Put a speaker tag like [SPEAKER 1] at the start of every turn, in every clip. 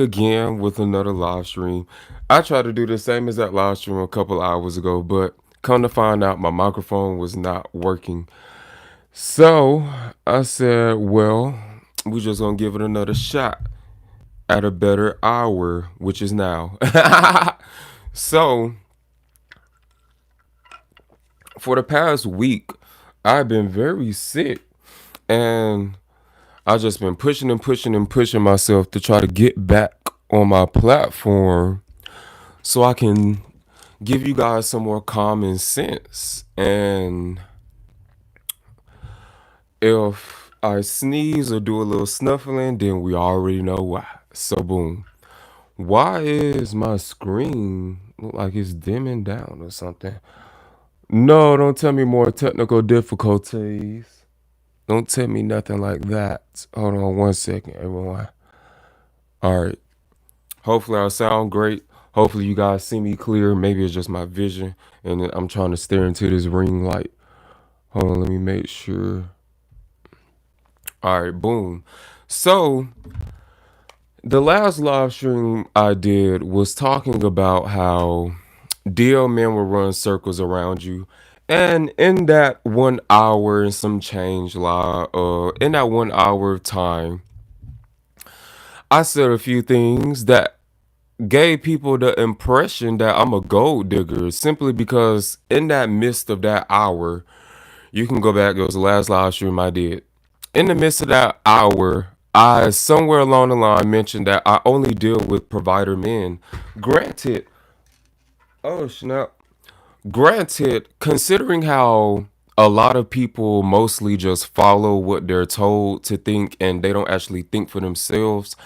[SPEAKER 1] again with another live stream. I tried to do the same as that live stream a couple hours ago, but come to find out my microphone was not working. So I said, well, we just gonna give it another shot at a better hour, which is now. So for the past week, I've been very sick and I've just been pushing and pushing and pushing myself to try to get back on my platform so I can give you guys some more common sense. And if I sneeze or do a little snuffling, then we already know why. So, boom. Why is my screen look like it's dimming down or something? No, don't tell me more technical difficulties. Don't tell me nothing like that. Hold on 1 second, everyone. All right. Hopefully, I sound great. Hopefully, you guys see me clear. Maybe it's just my vision, and then I'm trying to stare into this ring light. Hold on, let me make sure. All right, boom. So, the last live stream I did was talking about how DL men will run circles around you. And in that 1 hour and some change, in that 1 hour of time, I said a few things that gave people the impression that I'm a gold digger simply because in that midst of that hour, you can go back, it was the last live stream I did. In the midst of that hour, I somewhere along the line mentioned that I only deal with provider men. Granted, oh snap. Granted, considering how a lot of people mostly just follow what they're told to think and they don't actually think for themselves,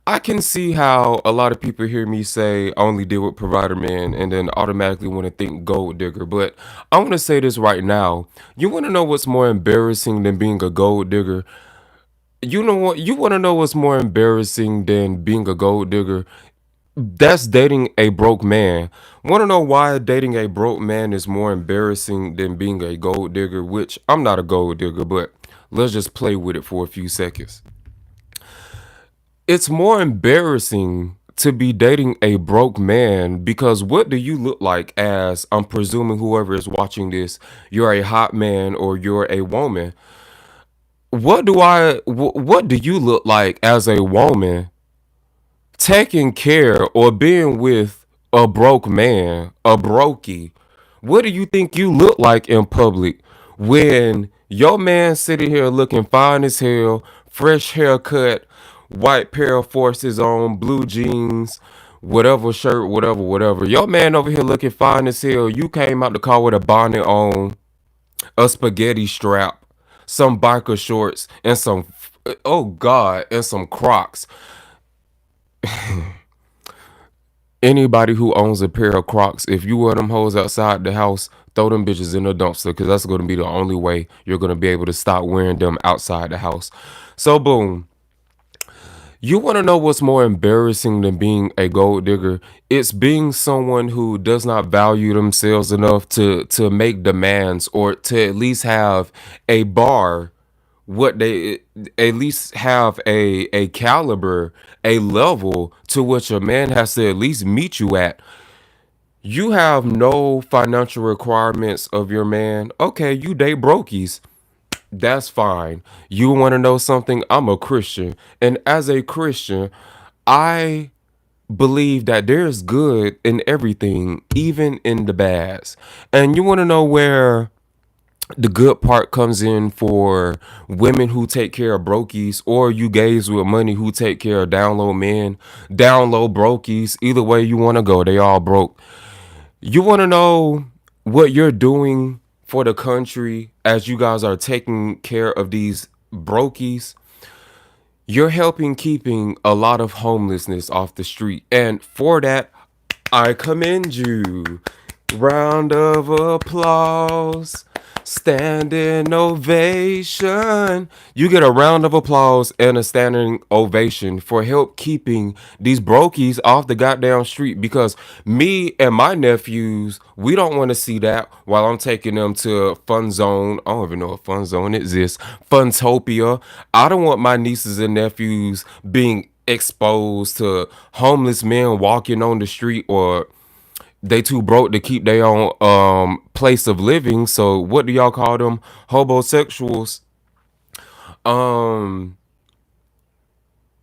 [SPEAKER 1] I can see how a lot of people hear me say I only deal with provider men and then automatically want to think gold digger. But I want to say this right now. You want to know what's more embarrassing than being a gold digger? You know what? You want to know what's more embarrassing than being a gold digger? That's dating a broke man. Want to know why dating a broke man is more embarrassing than being a gold digger? Which I'm not a gold digger, but let's just play with it for a few seconds. It's more embarrassing to be dating a broke man because what do you look like as, I'm presuming whoever is watching this, you're a hot man or you're a woman. What do you look like as a woman taking care or being with a broke man, a brokey? What do you think you look like in public when your man sitting here looking fine as hell, fresh haircut, white pair of forces on, blue jeans, whatever shirt, whatever, whatever. Your man over here looking fine as hell. You came out the car with a bonnet on, a spaghetti strap, some biker shorts, and some, oh God, and some Crocs. Anybody who owns a pair of Crocs, if you wear them hoes outside the house, throw them bitches in the dumpster because that's going to be the only way you're going to be able to stop wearing them outside the house. So, boom. You want to know what's more embarrassing than being a gold digger? It's being someone who does not value themselves enough to make demands or to at least have a bar, what they at least have a caliber, a level to which a man has to at least meet you at. You have no financial requirements of your man. Okay, you date brokies. That's fine. You want to know something? I'm a Christian. And as a Christian, I believe that there's good in everything, even in the bads. And you want to know where the good part comes in for women who take care of brokies, or you gays with money who take care of down low men, down low brokies. Either way you want to go, they all broke. You want to know what you're doing for the country as you guys are taking care of these brokies? You're helping keeping a lot of homelessness off the street. And for that, I commend you. Round of applause. Standing ovation. You get a round of applause and a standing ovation for help keeping these brokies off the goddamn street because me and my nephews, we don't want to see that while I'm taking them to Fun Zone. I don't even know if Fun Zone exists. Funtopia. I don't want my nieces and nephews being exposed to homeless men walking on the street, or they too broke to keep their own place of living. So what do y'all call them? Homosexuals. Um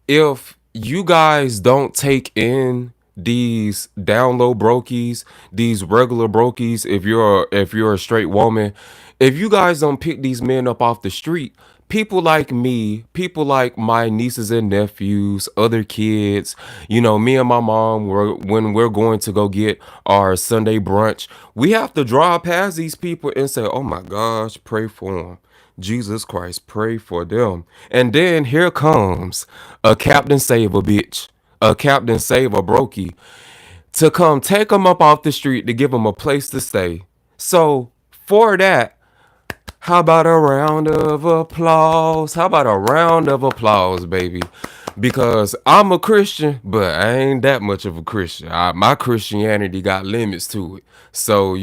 [SPEAKER 1] if you guys don't take in these down low brokies, these regular brokies, if you're a straight woman, if you guys don't pick these men up off the street, people like me, people like my nieces and nephews, other kids, me and my mom, when we're going to go get our Sunday brunch, we have to drive past these people and say, "Oh my gosh, pray for them. Jesus Christ, pray for them." And then here comes a Captain Save a bitch, a Captain Save a brokey, to come take them up off the street to give them a place to stay. So for that, how about a round of applause? How about a round of applause, baby? Because I'm a Christian, but I ain't that much of a Christian. My Christianity got limits to it. So,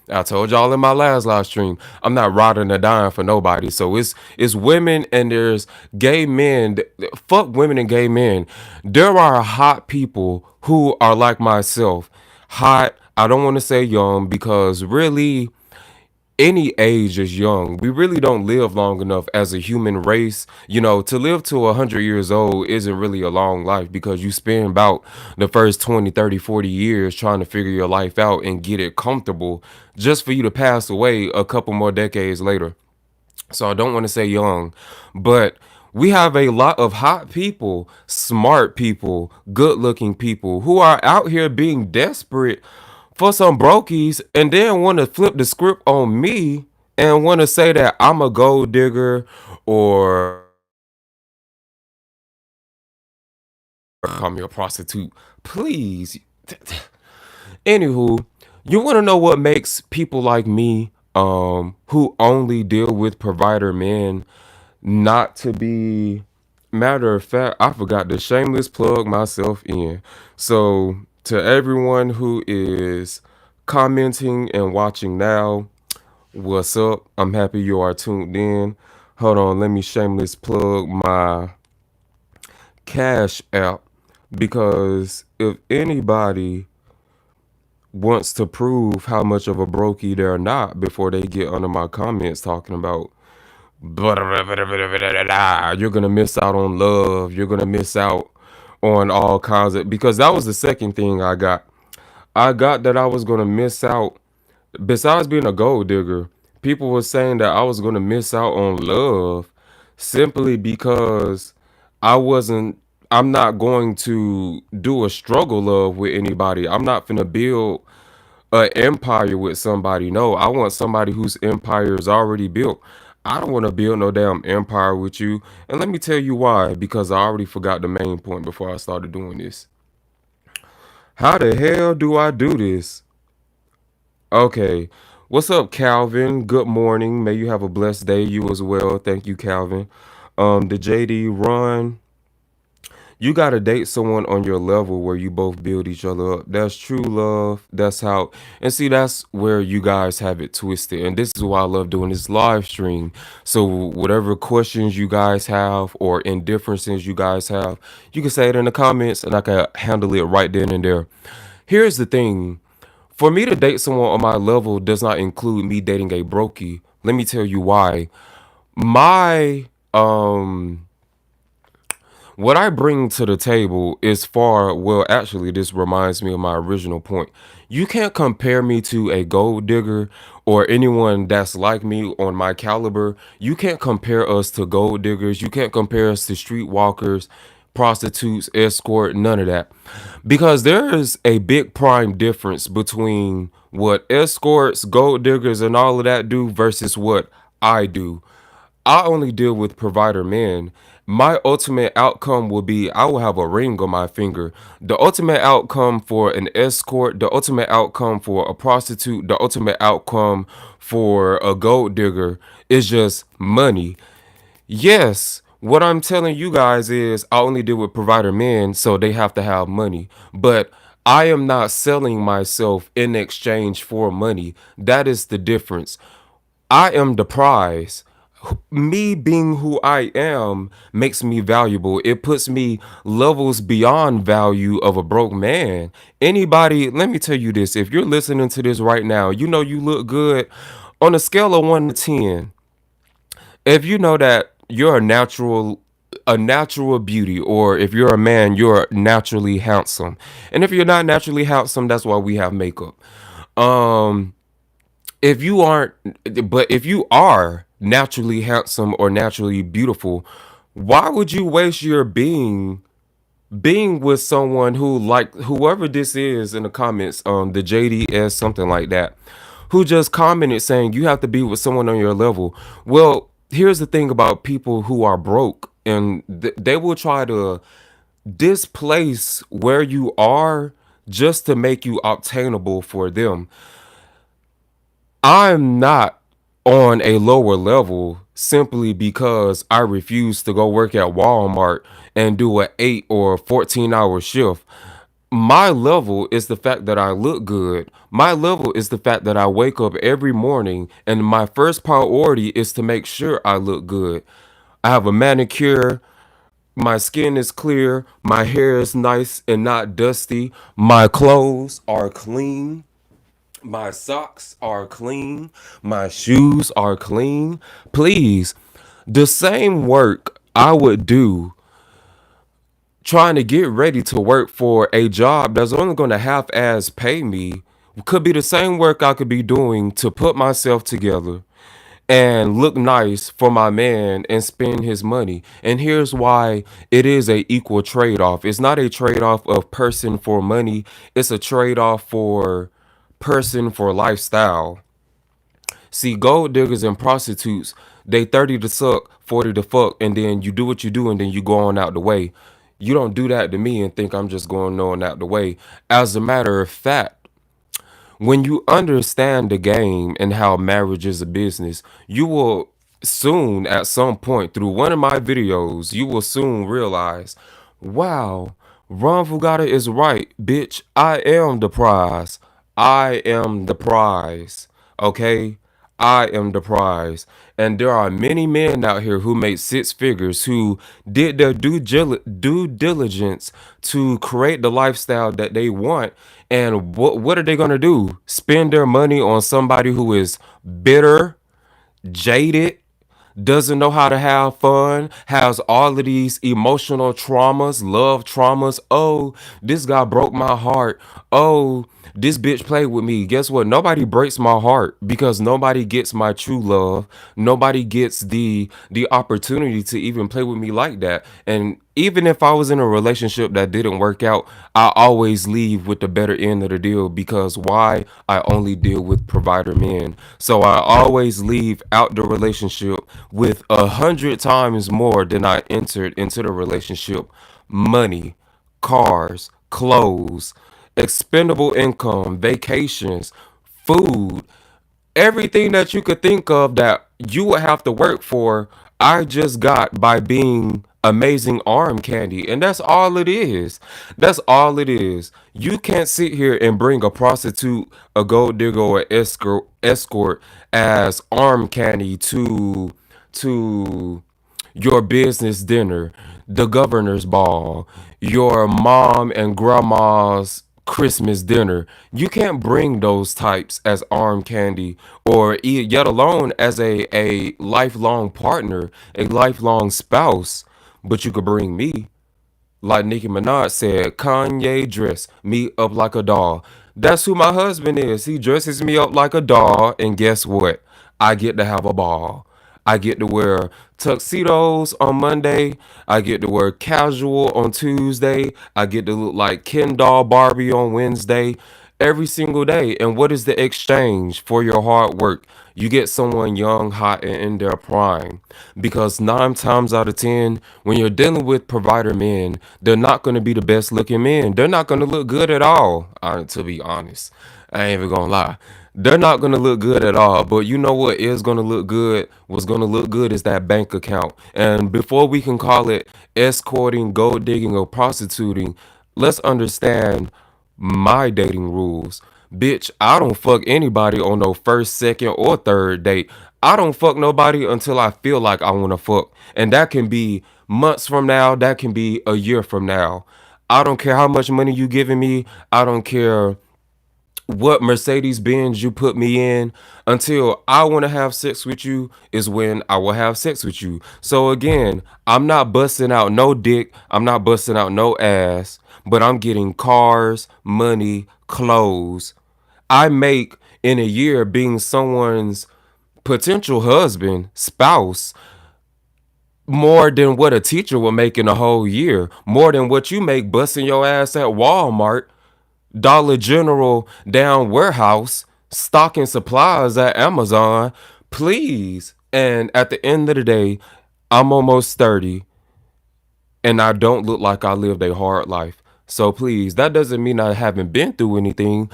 [SPEAKER 1] I told y'all in my last live stream, I'm not riding or dying for nobody. So it's women and there's gay men. Fuck women and gay men. There are hot people who are like myself. Hot. I don't want to say young, because really any age is young. We really don't live long enough as a human race. To live to 100 years old isn't really a long life, because you spend about the first 20, 30, 40 years trying to figure your life out and get it comfortable, just for you to pass away a couple more decades later. So I don't want to say young, but we have a lot of hot people, smart people, good looking people who are out here being desperate for some brokies, and then want to flip the script on me and want to say that I'm a gold digger, or call me a prostitute. Please. Anywho, you want to know what makes people like me, who only deal with provider men, not to be. Matter of fact, I forgot to shameless plug myself in. So, to everyone who is commenting and watching now, what's up? I'm happy you are tuned in. Hold on, let me shameless plug my Cash app, because if anybody wants to prove how much of a brokey they're not before they get under my comments talking about you're gonna miss out on love, you're gonna miss out on all kinds of, because that was the second thing I got that I was gonna miss out. Besides being a gold digger, people were saying that I was gonna miss out on love, simply because I wasn't I'm not going to do a struggle love with anybody. I'm not finna build an empire with somebody. No, I want somebody whose empire is already built. I don't want to build no damn empire with you. And let me tell you why. Because I already forgot the main point before I started doing this. How the hell do I do this? Okay. What's up, Calvin? Good morning. May you have a blessed day. You as well. Thank you, Calvin. The JD Run. You gotta date someone on your level where you both build each other up. That's true love. That's how, and see, that's where you guys have it twisted. And this is why I love doing this live stream. So whatever questions you guys have or indifferences you guys have, you can say it in the comments and I can handle it right then and there. Here's the thing. For me to date someone on my level does not include me dating a brokey. Let me tell you why. My what I bring to the table is far, well, actually, this reminds me of my original point. You can't compare me to a gold digger or anyone that's like me on my caliber. You can't compare us to gold diggers. You can't compare us to streetwalkers, prostitutes, escort, none of that. Because there is a big prime difference between what escorts, gold diggers, and all of that do versus what I do. I only deal with provider men. My ultimate outcome will be I will have a ring on my finger. The ultimate outcome for an escort, the ultimate outcome for a prostitute, the ultimate outcome for a gold digger is just money. Yes, what I'm telling you guys is I only deal with provider men, so they have to have money. But I am not selling myself in exchange for money. That is the difference. I am the prize. Me being who I am makes me valuable. It puts me levels beyond value of a broke man. Anybody, let me tell you this. If you're listening to this right now, you know you look good on a scale of 1 to 10. If you know that you're a natural beauty, or if you're a man, you're naturally handsome. And if you're not naturally handsome, that's why we have makeup. Um if you aren't but if you are naturally handsome or naturally beautiful, why would you waste your being with someone who, like whoever this is in the comments, the JDS something like that, who just commented saying you have to be with someone on your level? Well, here's the thing about people who are broke, and they will try to displace where you are just to make you obtainable for them. I'm not on a lower level simply because I refuse to go work at Walmart and do an 8 or 14-hour shift. My level is the fact that I look good. My level is the fact that I wake up every morning and my first priority is to make sure I look good. I have a manicure. My skin is clear. My hair is nice and not dusty. My clothes are clean. My socks are clean. My shoes are clean. Please, the same work I would do trying to get ready to work for a job that's only going to half ass pay me could be the same work I could be doing to put myself together and look nice for my man and spend his money. And here's why it is a equal trade-off. It's not a trade-off of person for money. It's a trade-off for person for lifestyle. See, gold diggers and prostitutes, they 30 to suck, 40 to fuck, and then you do what you do and then you go on out the way. You don't do that to me and think I'm just going on out the way. As a matter of fact, when you understand the game and how marriage is a business, you will soon, at some point through one of my videos, you will soon realize, wow, Ron VUGGOTTA is right, bitch. I am the prize. I am the prize. Okay? I am the prize. And there are many men out here who made six figures who did their due diligence to create the lifestyle that they want. And what are they going to do? Spend their money on somebody who is bitter, jaded, doesn't know how to have fun, has all of these emotional traumas, love traumas. Oh, this guy broke my heart. Oh, this bitch played with me. Guess what? Nobody breaks my heart because nobody gets my true love. Nobody gets the opportunity to even play with me like that. And even if I was in a relationship that didn't work out, I always leave with the better end of the deal because why? I only deal with provider men. So I always leave out the relationship with 100 times more than I entered into the relationship. Money, cars, clothes, expendable income, vacations, food, everything that you could think of that you would have to work for, I just got by being amazing arm candy. And that's all it is. That's all it is. You can't sit here and bring a prostitute, a gold digger, or escort as arm candy to your business dinner, the governor's ball, your mom and grandma's Christmas dinner. You can't bring those types as arm candy or yet alone as a lifelong partner, a lifelong spouse. But you could bring me. Like Nicki Minaj said, Kanye dress me up like a doll. That's who my husband is. He dresses me up like a doll, and guess what? I get to have a ball. I get to wear tuxedos on Monday. I get to wear casual on Tuesday. I get to look like Ken doll Barbie on Wednesday. Every single day. And what is the exchange for your hard work? You get someone young, hot, and in their prime. Because 9 times out of 10, when you're dealing with provider men, they're not going to be the best looking men. They're not going to look good at all, to be honest. I ain't even going to lie. They're not going to look good at all. But you know what is going to look good? What's going to look good is that bank account. And before we can call it escorting, gold digging, or prostituting, let's understand my dating rules. Bitch, I don't fuck anybody on no first, second, or third date. I don't fuck nobody until I feel like I want to fuck. And that can be months from now, that can be a year from now. I don't care how much money you giving me. I don't care what Mercedes Benz you put me in. Until I want to have sex with you is when I will have sex with you. So again, I'm not busting out no dick, I'm not busting out no ass, but I'm getting cars, money, clothes. I make in a year being someone's potential husband, spouse, more than what a teacher will make in a whole year, more than what you make busting your ass at Walmart, Dollar General, down warehouse, stocking supplies at Amazon. Please. And at the end of the day, I'm almost 30 and I don't look like I lived a hard life. So please, that doesn't mean I haven't been through anything.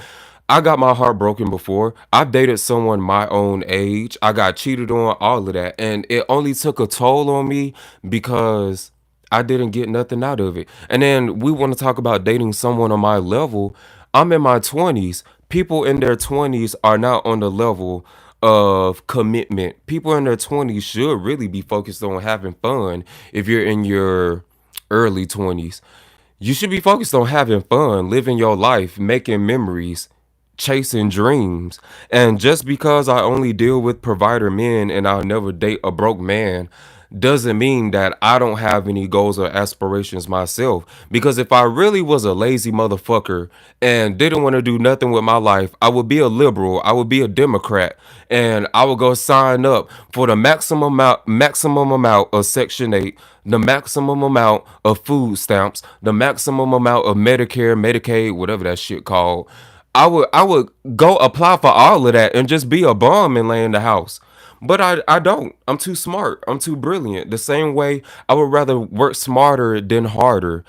[SPEAKER 1] I got my heart broken before. I've dated someone my own age. I got cheated on, all of that. And it only took a toll on me because I didn't get nothing out of it. And then we want to talk about dating someone on my level. I'm in my 20s. People in their 20s are not on the level of commitment. People in their 20s should really be focused on having fun. If you're in your early 20s, you should be focused on having fun, living your life, making memories, chasing dreams. And just because I only deal with provider men and I'll never date a broke man doesn't mean that I don't have any goals or aspirations myself. Because if I really was a lazy motherfucker and didn't want to do nothing with my life, I would be a liberal, I would be a Democrat, and I would go sign up for the maximum amount of Section 8, the maximum amount of food stamps, the maximum amount of Medicare, Medicaid, whatever that shit called. I would go apply for all of that and just be a bum and lay in the house. But I don't. I'm too smart. I'm too brilliant. The same way I would rather work smarter than harder.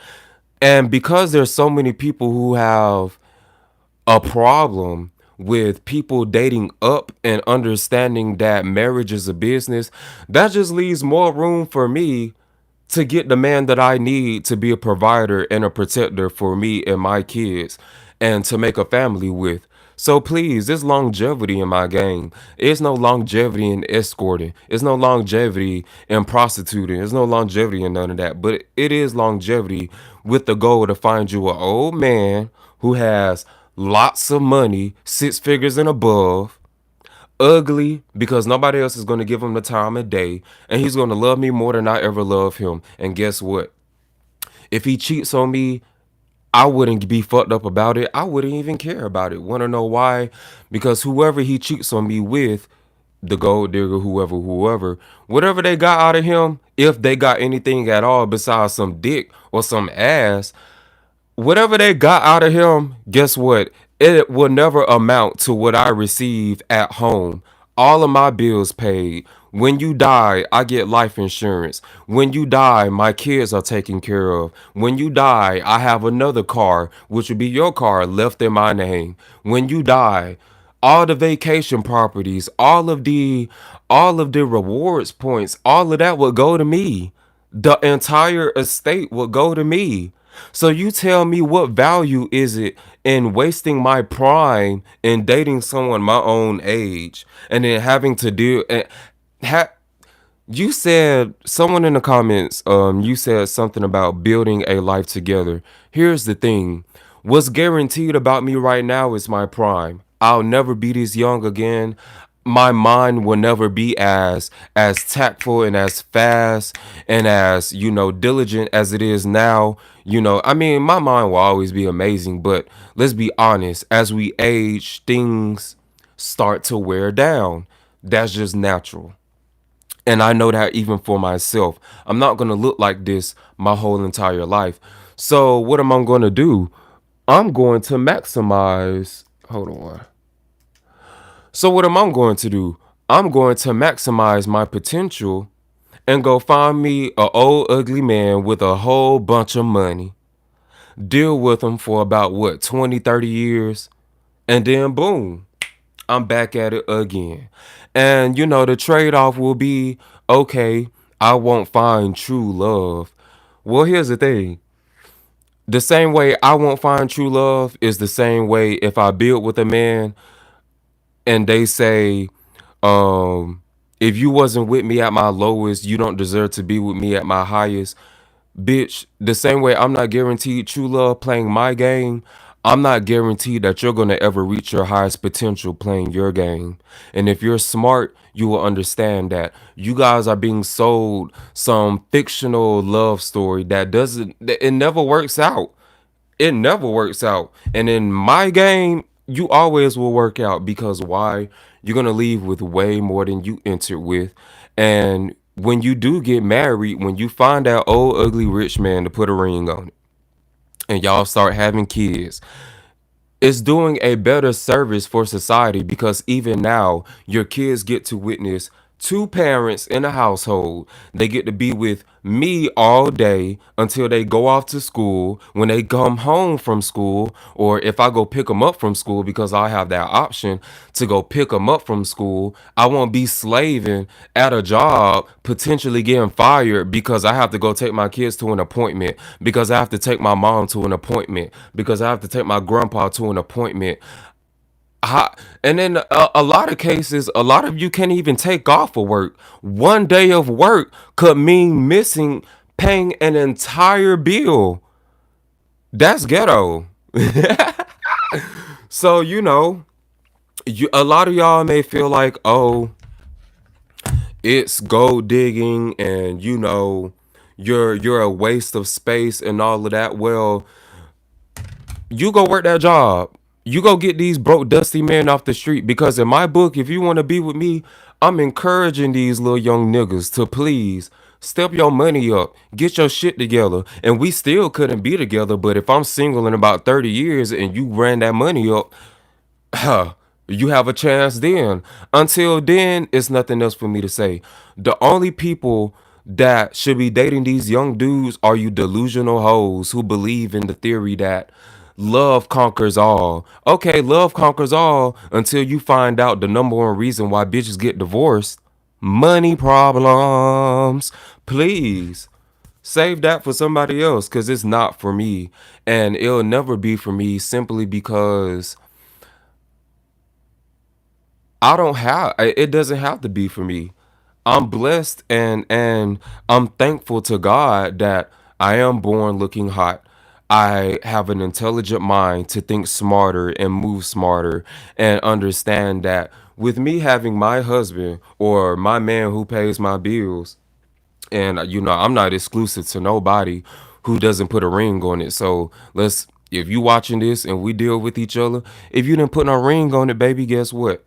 [SPEAKER 1] And because there's so many people who have a problem with people dating up and understanding that marriage is a business, that just leaves more room for me to get the man that I need to be a provider and a protector for me and my kids and to make a family with. So please, there's longevity in my game. There's no longevity in escorting. There's no longevity in prostituting. There's no longevity in none of that. But it is longevity with the goal to find you an old man who has lots of money, six figures and above, ugly because nobody else is going to give him the time of day, and he's going to love me more than I ever love him. And guess what? If he cheats on me, I wouldn't be fucked up about it. I wouldn't even care about it. Want to know why? Because whoever he cheats on me with, the gold digger, whoever, whatever they got out of him, if they got anything at all besides some dick or some ass, whatever they got out of him, guess what? It will never amount to what I receive at home. All of my bills paid. When you die, I get life insurance. When you die, my kids are taken care of. When you die, I have another car, which would be your car, left in my name. When you die, all the vacation properties, all of the rewards points, all of that would go to me. The entire estate would go to me. So you tell me, what value is it in wasting my prime in dating someone my own age and then having to deal and ha- you said, someone in the comments, you said something about building a life together. Here's the thing. What's guaranteed about me right now is my prime. I'll never be this young again. My mind will never be as tactful and as fast and as, diligent as it is now. I mean, my mind will always be amazing, but let's be honest, as we age, things start to wear down. That's just natural. And I know that even for myself, I'm not going to look like this my whole entire life. So, what am I going to do? I'm going to maximize. Hold on. So, what am I going to do? I'm going to maximize my potential and go find me a old ugly man with a whole bunch of money. Deal with him for about what, 20, 30 years? And then boom, I'm back at it again. And the trade off will be, okay, I won't find true love. Well, here's the thing. The same way I won't find true love is the same way if I build with a man and they say, um, If you wasn't with me at my lowest, you don't deserve to be with me at my highest. Bitch, the same way I'm not guaranteed true love playing my game, I'm not guaranteed that you're going to ever reach your highest potential playing your game. And if you're smart, you will understand that you guys are being sold some fictional love story it never works out. It never works out. And in my game, you always will work out because why? You're gonna leave with way more than you entered with. And when you do get married, when you find that old ugly rich man to put a ring on it, and y'all start having kids, it's doing a better service for society because even now your kids get to witness two parents in a household. They get to be with me all day until they go off to school. When they come home from school, or if I go pick them up from school, because I have that option to go pick them up from school, I won't be slaving at a job, potentially getting fired because I have to go take my kids to an appointment, because I have to take my mom to an appointment, because I have to take my grandpa to an appointment. And then a lot of cases, a lot of you can't even take off of work. One day of work could mean missing paying an entire bill. That's ghetto. So, a lot of y'all may feel like, oh, it's gold digging and you're a waste of space and all of that. Well, you go work that job. You go get these broke, dusty men off the street. Because in my book, if you want to be with me, I'm encouraging these little young niggas to please step your money up, get your shit together. And we still couldn't be together. But if I'm single in about 30 years and you ran that money up, you have a chance then. Until then, it's nothing else for me to say. The only people that should be dating these young dudes are you delusional hoes who believe in the theory that love conquers all. Okay, love conquers all until you find out the number one reason why bitches get divorced. Money problems. Please save that for somebody else because it's not for me. And it'll never be for me simply because it doesn't have to be for me. I'm blessed and I'm thankful to God that I am born looking hot. I have an intelligent mind to think smarter and move smarter and understand that with me having my husband or my man who pays my bills, and I'm not exclusive to nobody who doesn't put a ring on it. So if you watching this and we deal with each other, if you didn't put no ring on it, baby, guess what?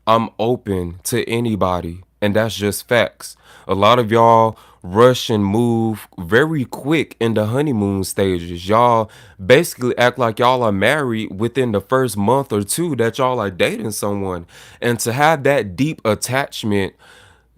[SPEAKER 1] I'm open to anybody, and that's just facts. A lot of y'all rush and move very quick in the honeymoon stages. Y'all basically act like y'all are married within the first month or two that y'all are dating someone. And to have that deep attachment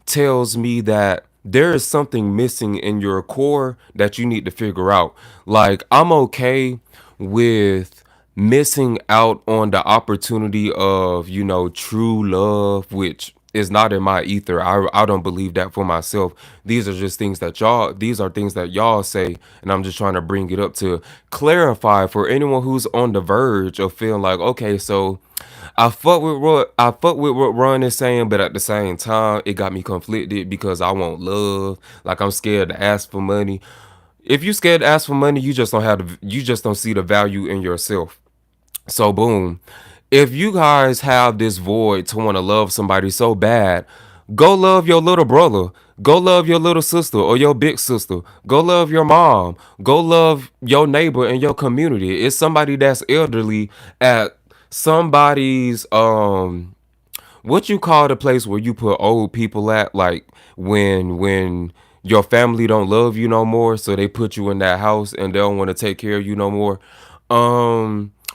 [SPEAKER 1] tells me that there is something missing in your core that you need to figure out. Like, I'm okay with missing out on the opportunity of, true love, which is not in my ether. I don't believe that for myself. These are things that y'all say, and I'm just trying to bring it up to clarify for anyone who's on the verge of feeling like, okay, so I fuck with what Ron is saying, but at the same time, it got me conflicted because I want love. Like, I'm scared to ask for money. If you scared to ask for money, you just don't see the value in yourself. So boom. If you guys have this void to want to love somebody so bad, go love your little brother. Go love your little sister or your big sister. Go love your mom. Go love your neighbor in your community. It's somebody that's elderly at somebody's what you call the place where you put old people at, like when your family don't love you no more, so they put you in that house and they don't want to take care of you no more.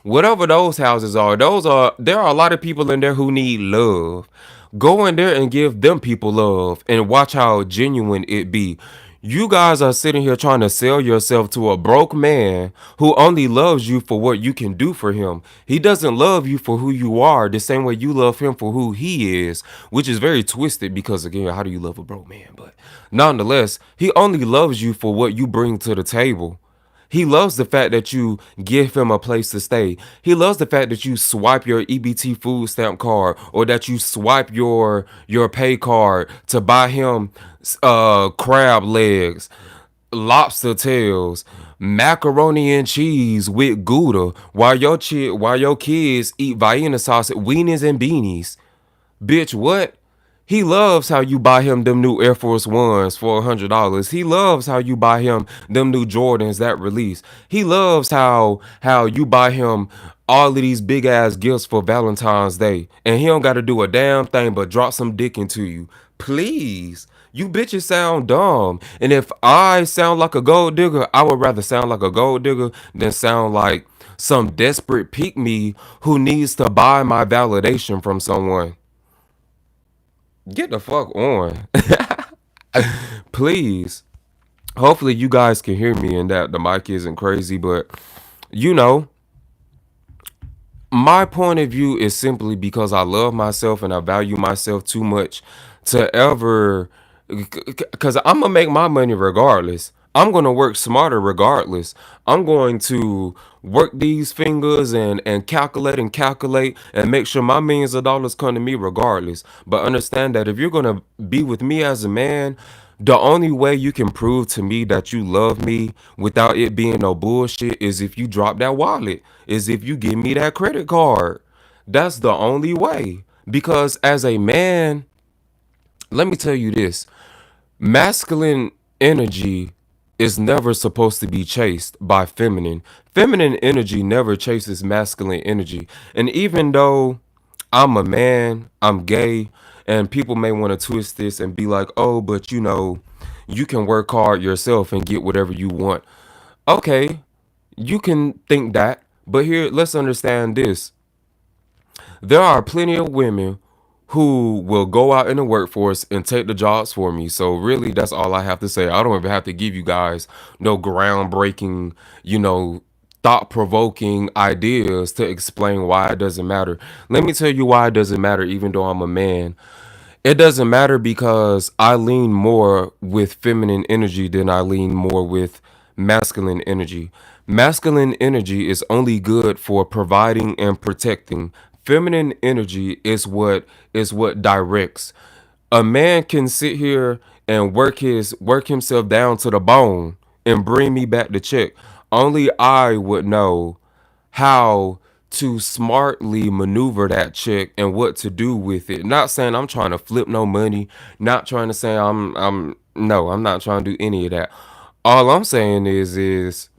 [SPEAKER 1] Whatever those houses are, there are a lot of people in there who need love. Go in there and give them people love and watch how genuine it be. You guys are sitting here trying to sell yourself to a broke man who only loves you for what you can do for him. He doesn't love you for who you are the same way you love him for who he is, which is very twisted because, again, how do you love a broke man? But nonetheless, he only loves you for what you bring to the table. He loves the fact that you give him a place to stay. He loves the fact that you swipe your EBT food stamp card, or that you swipe your pay card to buy him crab legs, lobster tails, macaroni and cheese with Gouda, while your kids eat Vienna sausage, weenies and beanies. Bitch, what? He loves how you buy him them new Air Force Ones for $100. He loves how you buy him them new Jordans that release. He loves how you buy him all of these big ass gifts for Valentine's Day, and he don't got to do a damn thing but drop some dick into you. Please. You bitches sound dumb. And if I sound like a gold digger, I would rather sound like a gold digger than sound like some desperate pick me who needs to buy my validation from someone. Get the fuck on. Please. Hopefully you guys can hear me and that the mic isn't crazy, but you know, my point of view is simply because I love myself and I value myself too much to ever, because I'm gonna make my money regardless. I'm gonna work smarter regardless. I'm going to work these fingers and calculate and make sure my millions of dollars come to me regardless. But understand that if you're gonna be with me as a man, the only way you can prove to me that you love me without it being no bullshit is if you drop that wallet, is if you give me that credit card. That's the only way. Because as a man, let me tell you this, masculine energy is never supposed to be chased by feminine. Feminine energy never chases masculine energy. And even though I'm a man, I'm gay, and people may want to twist this and be like, oh, but you know, you can work hard yourself and get whatever you want. Okay, you can think that, but here, let's understand this. There are plenty of women who will go out in the workforce and take the jobs for me. So really, that's all I have to say. I don't even have to give you guys no groundbreaking, thought-provoking ideas to explain why it doesn't matter. Let me tell you why it doesn't matter, even though I'm a man. It doesn't matter because I lean more with feminine energy than I lean more with masculine energy. Masculine energy is only good for providing and protecting. Feminine energy is what directs. A man can sit here and work himself down to the bone and bring me back the check. Only I would know how to smartly maneuver that check and what to do with it. Not saying I'm trying to flip no money, not trying to say I'm no, I'm not trying to do any of that. All I'm saying is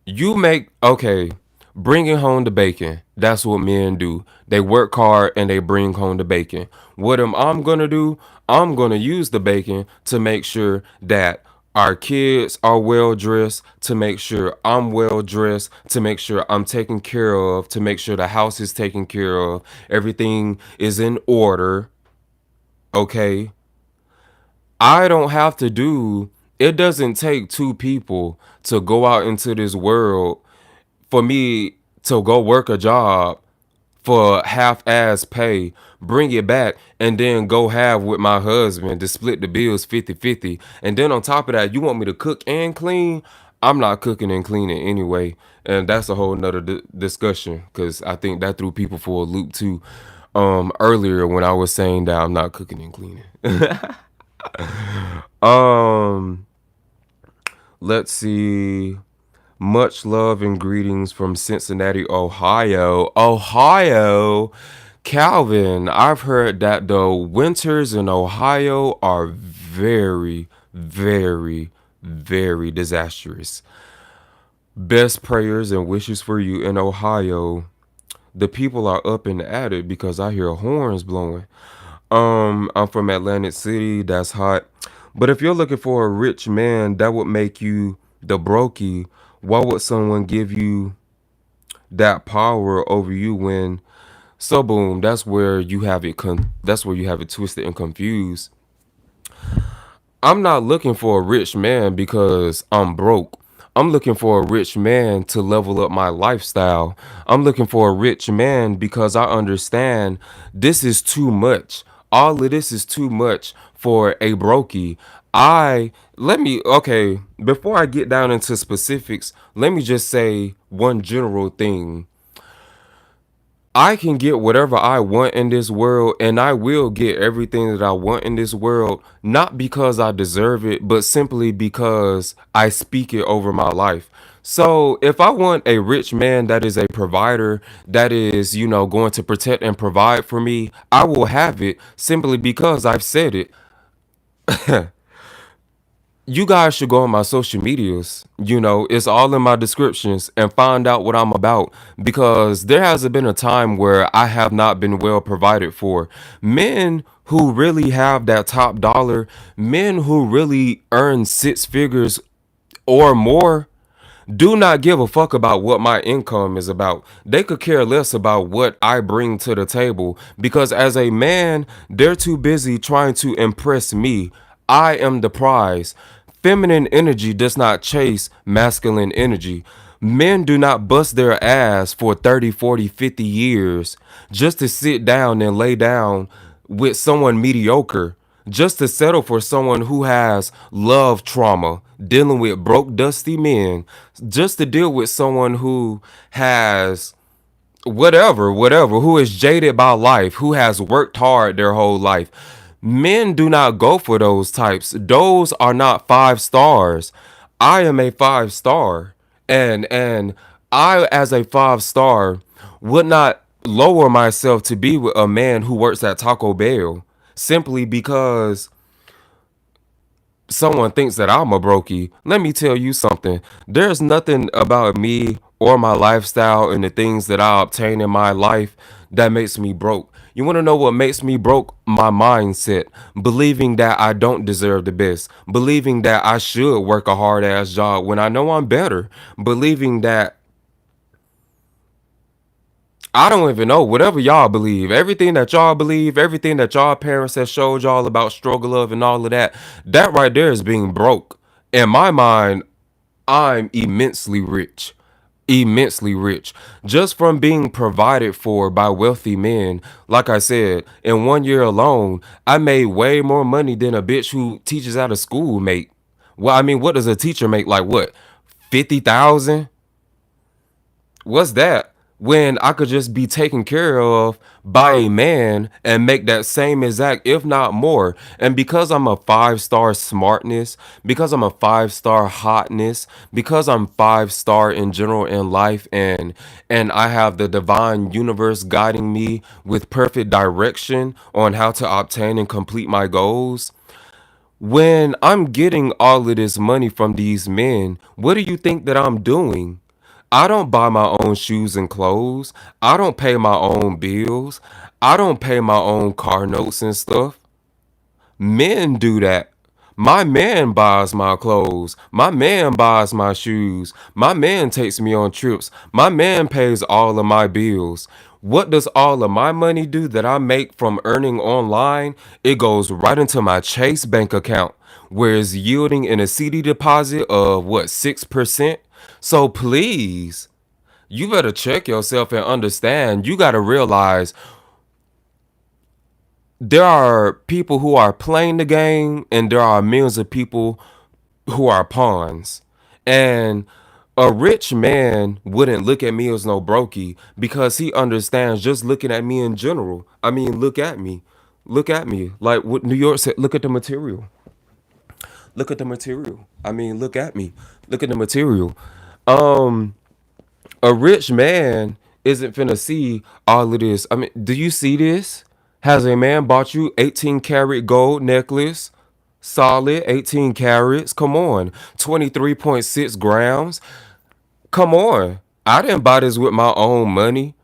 [SPEAKER 1] you make okay, bringing home the bacon. That's what men do. They work hard and they bring home the bacon. What am I'm gonna do? I'm gonna use the bacon to make sure that our kids are well dressed, to make sure I'm well dressed, to make sure I'm taken care of, to make sure the house is taken care of, everything is in order. Okay. I don't have to do it doesn't take two people to go out into this world for me to go work a job for half-ass pay, bring it back, and then go have with my husband to split the bills 50-50. And then on top of that, you want me to cook and clean? I'm not cooking and cleaning anyway. And that's a whole nother discussion because I think that threw people for a loop too. Earlier when I was saying that I'm not cooking and cleaning. um, let's see. Much love and greetings from Cincinnati, Ohio. Ohio. Calvin, I've heard that the winters in Ohio are very, very, very disastrous. Best prayers and wishes for you in Ohio. The people are up and at it because I hear horns blowing. I'm from Atlantic City. That's hot. But if you're looking for a rich man, that would make you the brokey. Why would someone give you that power over you when so boom, that's where you have it that's where you have it twisted and confused. I'm not looking for a rich man because I'm broke. I'm looking for a rich man to level up my lifestyle. I'm looking for a rich man because I understand this is too much. All of this is too much for a brokey. Okay, before I get down into specifics, let me just say one general thing. I can get whatever I want in this world, and I will get everything that I want in this world, not because I deserve it, but simply because I speak it over my life. So, if I want a rich man that is a provider, that is, going to protect and provide for me, I will have it simply because I've said it. You guys should go on my social medias. It's all in my descriptions and find out what I'm about, because there hasn't been a time where I have not been well provided for. Men who really have that top dollar, men who really earn six figures or more, do not give a fuck about what my income is about. They could care less about what I bring to the table, because as a man, they're too busy trying to impress me. I am the prize. Feminine energy does not chase masculine energy. Men do not bust their ass for 30, 40, 50 years just to sit down and lay down with someone mediocre, just to settle for someone who has love trauma, dealing with broke, dusty men, just to deal with someone who has whatever, who is jaded by life, who has worked hard their whole life. Men do not go for those types. Those are not 5 stars. I am a 5 star. And I, as a 5 star, would not lower myself to be with a man who works at Taco Bell simply because someone thinks that I'm a brokey. Let me tell you something. There's nothing about me or my lifestyle and the things that I obtain in my life that makes me broke. You want to know what makes me broke? My mindset. Believing that I don't deserve the best. Believing that I should work a hard ass job when I know I'm better. Believing that I don't even know, whatever y'all believe, everything that y'all believe, everything that y'all parents have showed y'all about struggle of and all of that, that right there is being broke. In my mind, I'm immensely rich. Immensely rich. Just from being provided for by wealthy men. Like I said, in 1 year alone, I made way more money than a bitch who teaches out of school make. Well, I mean, what does a teacher make? Like what? 50,000? What's that? When I could just be taken care of by a man and make that same exact, if not more. And because I'm a 5 star smartness, because I'm a 5 star hotness, because I'm 5 star in general in life, and I have the divine universe guiding me with perfect direction on how to obtain and complete my goals. When I'm getting all of this money from these men, what do you think that I'm doing? I don't buy my own shoes and clothes. I don't pay my own bills. I don't pay my own car notes and stuff. Men do that. My man buys my clothes. My man buys my shoes. My man takes me on trips. My man pays all of my bills. What does all of my money do that I make from earning online? It goes right into my Chase bank account, where it's yielding in a CD deposit of what, 6%? So please, you better check yourself and understand. You got to realize there are people who are playing the game and there are millions of people who are pawns. And a rich man wouldn't look at me as no brokey because he understands, just looking at me in general. I mean, look at me. Look at me. Like what New York said, look at the material. Look at the material. I mean, look at me. Look at the material. Um, a rich man isn't finna see all of this. I mean, do you see this? Has a man bought you 18 karat gold necklace? Solid 18 carats. Come on. 23.6 grams. Come on. I didn't buy this with my own money.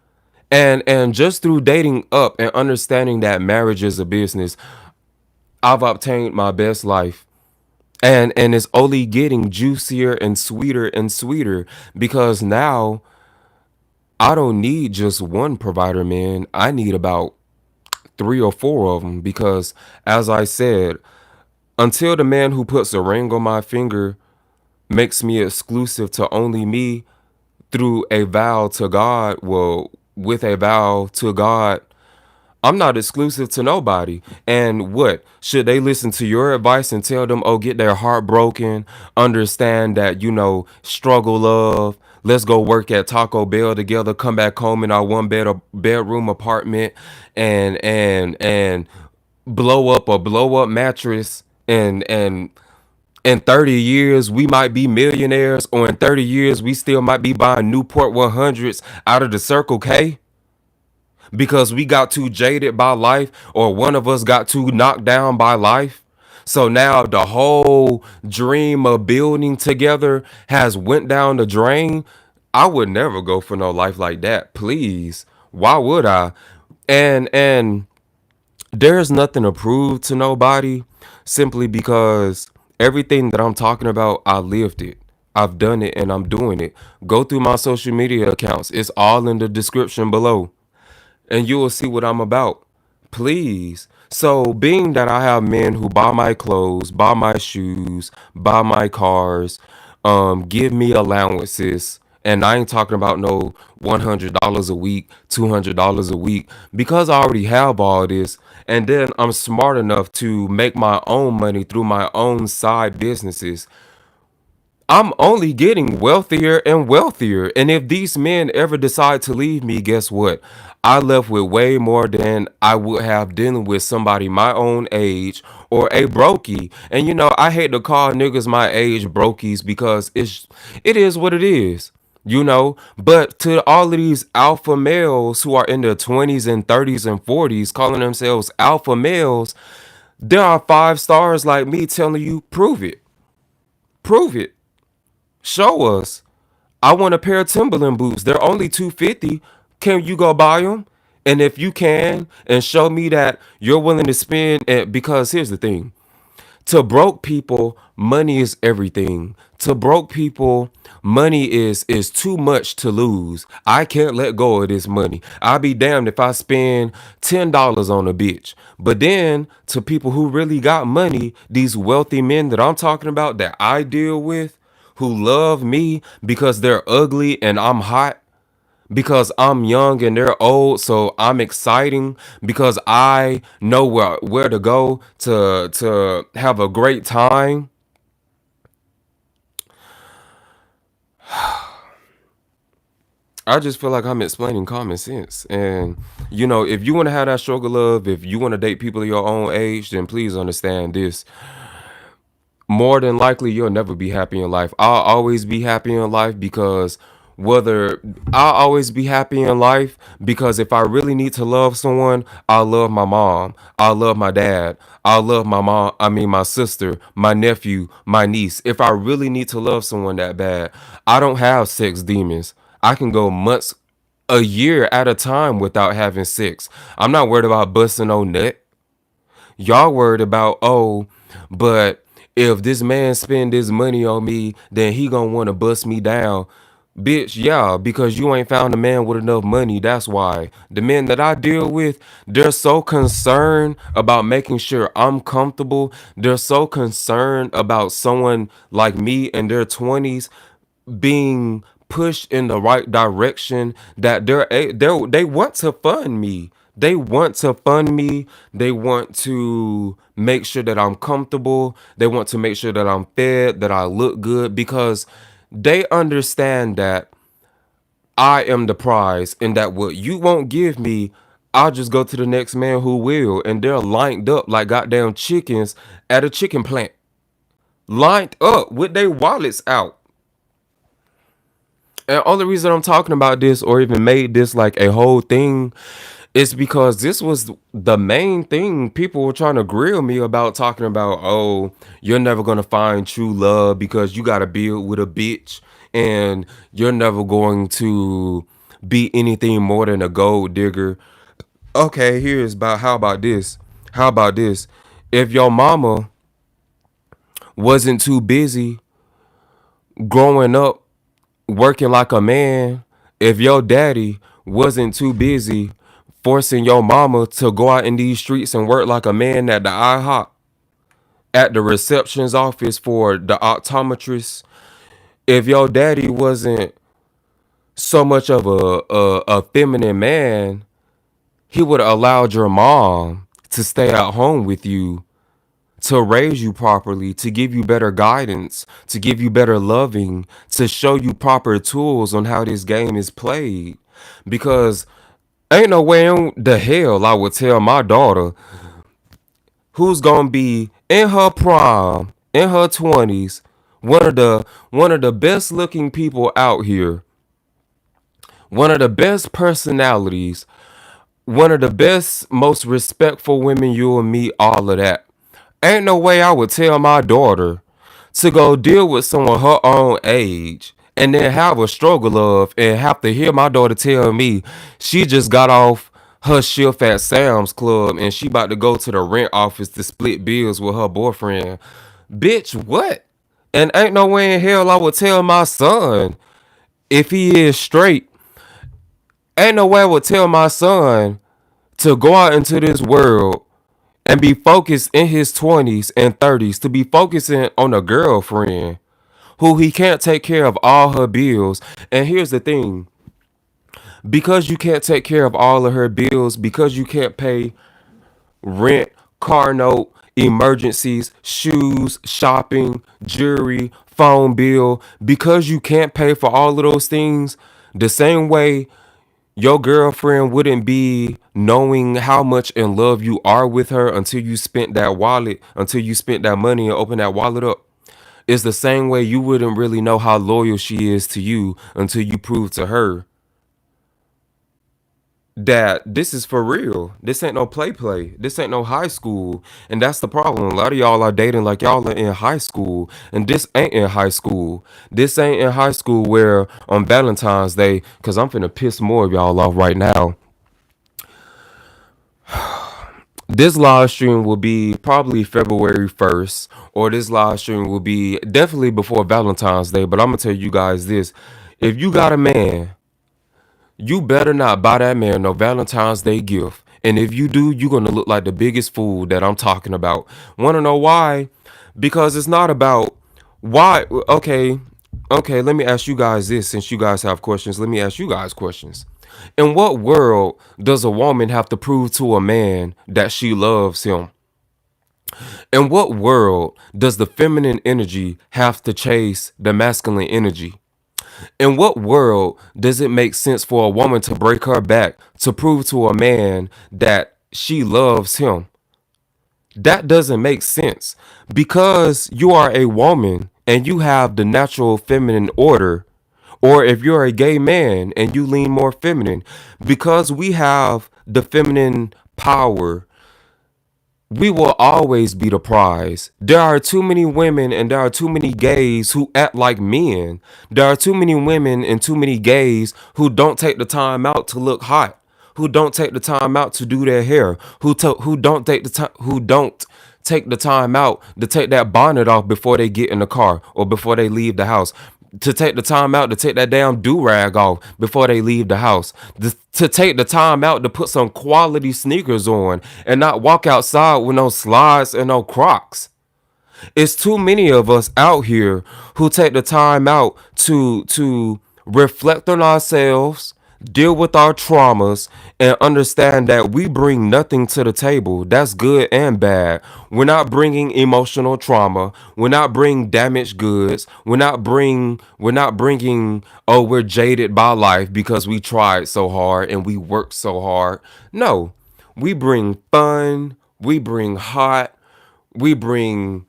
[SPEAKER 1] And just through dating up and understanding that marriage is a business, I've obtained my best life. And it's only getting juicier and sweeter because now I don't need just one provider, man. I need about 3 or 4 of them because, as I said, until the man who puts a ring on my finger makes me exclusive to only me through a vow to God, well, with a vow to God, I'm not exclusive to nobody. And what? Should they listen to your advice and tell them, oh, get their heart broken, understand that, struggle love. Let's go work at Taco Bell together, come back home in our bedroom apartment and blow up a blow up mattress and in 30 years we might be millionaires, or in 30 years we still might be buying Newport 100s out of the Circle K because we got too jaded by life, or one of us got too knocked down by life. So now the whole dream of building together has went down the drain. I would never go for no life like that. Please. Why would I? And there's nothing to prove to nobody, simply because everything that I'm talking about, I lived it. I've done it and I'm doing it. Go through my social media accounts. It's all in the description below and you will see what I'm about. Please. So, being that I have men who buy my clothes, buy my shoes, buy my cars, give me allowances, and I ain't talking about no $100 a week, $200 a week, because I already have all this, and then I'm smart enough to make my own money through my own side businesses. I'm only getting wealthier and wealthier. And if these men ever decide to leave me, guess what? I left with way more than I would have dealing with somebody my own age or a brokey. And I hate to call niggas my age brokies because it is what it is. But to all of these alpha males who are in their 20s and 30s and 40s calling themselves alpha males, there are 5 stars like me telling you, prove it. Prove it. Show us. I want a pair of Timberland boots. They're only 250. Can you go buy them? And if you can, and show me that you're willing to spend, because here's the thing. To broke people, money is everything. To broke people, money is too much to lose. I can't let go of this money. I'll be damned if I spend $10 on a bitch. But then to people who really got money, these wealthy men that I'm talking about that I deal with, who love me because they're ugly and I'm hot, because I'm young and they're old, so I'm exciting because I know where to go to have a great time. I just feel like I'm explaining common sense. And if you want to have that struggle love, if you want to date people of your own age, then please understand this. More than likely you'll never be happy in life. I'll always be happy in life because whether I'll always be happy in life because if I really need to love someone, I'll love my mom, I'll love my dad, I'll love my sister, my nephew, my niece. If I really need to love someone that bad, I don't have sex demons. I can go months, a year at a time without having sex. I'm not worried about busting no nut. Y'all worried about, oh, but if this man spend this money on me, then he gonna want to bust me down. Bitch, yeah, because you ain't found a man with enough money. That's why. The men that I deal with, they're so concerned about making sure I'm comfortable. They're so concerned about someone like me in their 20s being pushed in the right direction, that they want to fund me. They want to fund me. They want to make sure that I'm comfortable. They want to make sure that I'm fed, that I look good, because they understand that I am the prize and that what you won't give me, I'll just go to the next man who will. And they're lined up like goddamn chickens at a chicken plant, lined up with their wallets out. And only reason I'm talking about this or even made this like a whole thing is because this was the main thing people were trying to grill me about, talking about, oh, you're never going to find true love because you got to build with a bitch and you're never going to be anything more than a gold digger. Okay, how about this? How about this? If your mama wasn't too busy growing up working like a man, if your daddy wasn't too busy forcing your mama to go out in these streets and work like a man at the IHOP, at the reception's office for the optometrist, if your daddy wasn't so much of a feminine man, He would have allowed your mom to stay at home with you, to raise you properly, to give you better guidance, to give you better loving, to show you proper tools on how this game is played. Because ain't no way in the hell I would tell my daughter, who's gonna be in her prime, in her 20s, one of the best looking people out here, one of the best personalities, one of the best, most respectful women you'll meet, all of that. Ain't no way I would tell my daughter to go deal with someone her own age and then have a struggle of and have to hear my daughter tell me she just got off her shift at Sam's Club and she about to go to the rent office to split bills with her boyfriend. Bitch, what? And ain't no way in hell I would tell my son, if he is straight, ain't no way I would tell my son to go out into this world and be focused in his 20s and 30s, to be focusing on a girlfriend who he can't take care of all her bills. And here's the thing, because you can't take care of all of her bills, because you can't pay rent, car note, emergencies, shoes, shopping, jewelry, phone bill, because you can't pay for all of those things, the same way your girlfriend wouldn't be knowing how much in love you are with her until you spent that wallet, until you spent that money and opened that wallet up. It's the same way you wouldn't really know how loyal she is to you until you prove to her that this is for real. This ain't no play. This ain't no high school. And that's the problem. A lot of y'all are dating like y'all are in high school. And this ain't in high school. This ain't in high school where on Valentine's Day, because I'm finna piss more of y'all off right now. This live stream will be probably February 1st, or this live stream will be definitely before Valentine's Day. But I'm gonna tell you guys this. If you got a man, you better not buy that man no Valentine's Day gift. And if you do, you're gonna look like the biggest fool that I'm talking about. Wanna know why? Because it's not about why. Okay, let me ask you guys this. Since you guys have questions, let me ask you guys questions. In what world does a woman have to prove to a man that she loves him? In what world does the feminine energy have to chase the masculine energy? In what world does it make sense for a woman to break her back to prove to a man that she loves him? That doesn't make sense. Because you are a woman and you have the natural feminine order, or if you're a gay man and you lean more feminine, because we have the feminine power, we will always be the prize. There are too many women and there are too many gays who act like men. There are too many women and too many gays who don't take the time out to look hot, who don't take the time out to do their hair, who don't take the time who don't take the time out to take that bonnet off before they get in the car or before they leave the house, to take the time out to take that damn do-rag off before they leave the house, to take the time out to put some quality sneakers on and not walk outside with no slides and no Crocs. It's too many of us out here who take the time out to reflect on ourselves, deal with our traumas, and understand that we bring nothing to the table. That's good and bad. We're not bringing emotional trauma. We're not bringing damaged goods. We're not bringing oh, we're jaded by life because we tried so hard and we worked so hard. No. We bring fun, we bring hot, we bring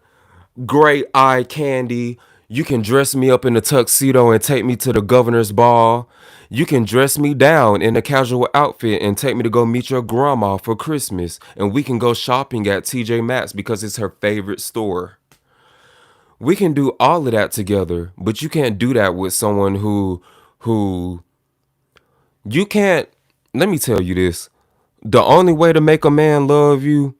[SPEAKER 1] great eye candy. You can dress me up in a tuxedo and take me to the governor's ball. You can dress me down in a casual outfit and take me to go meet your grandma for Christmas. And we can go shopping at TJ Maxx because it's her favorite store. We can do all of that together, but you can't do that with someone who you can't. Let me tell you this. The only way to make a man love you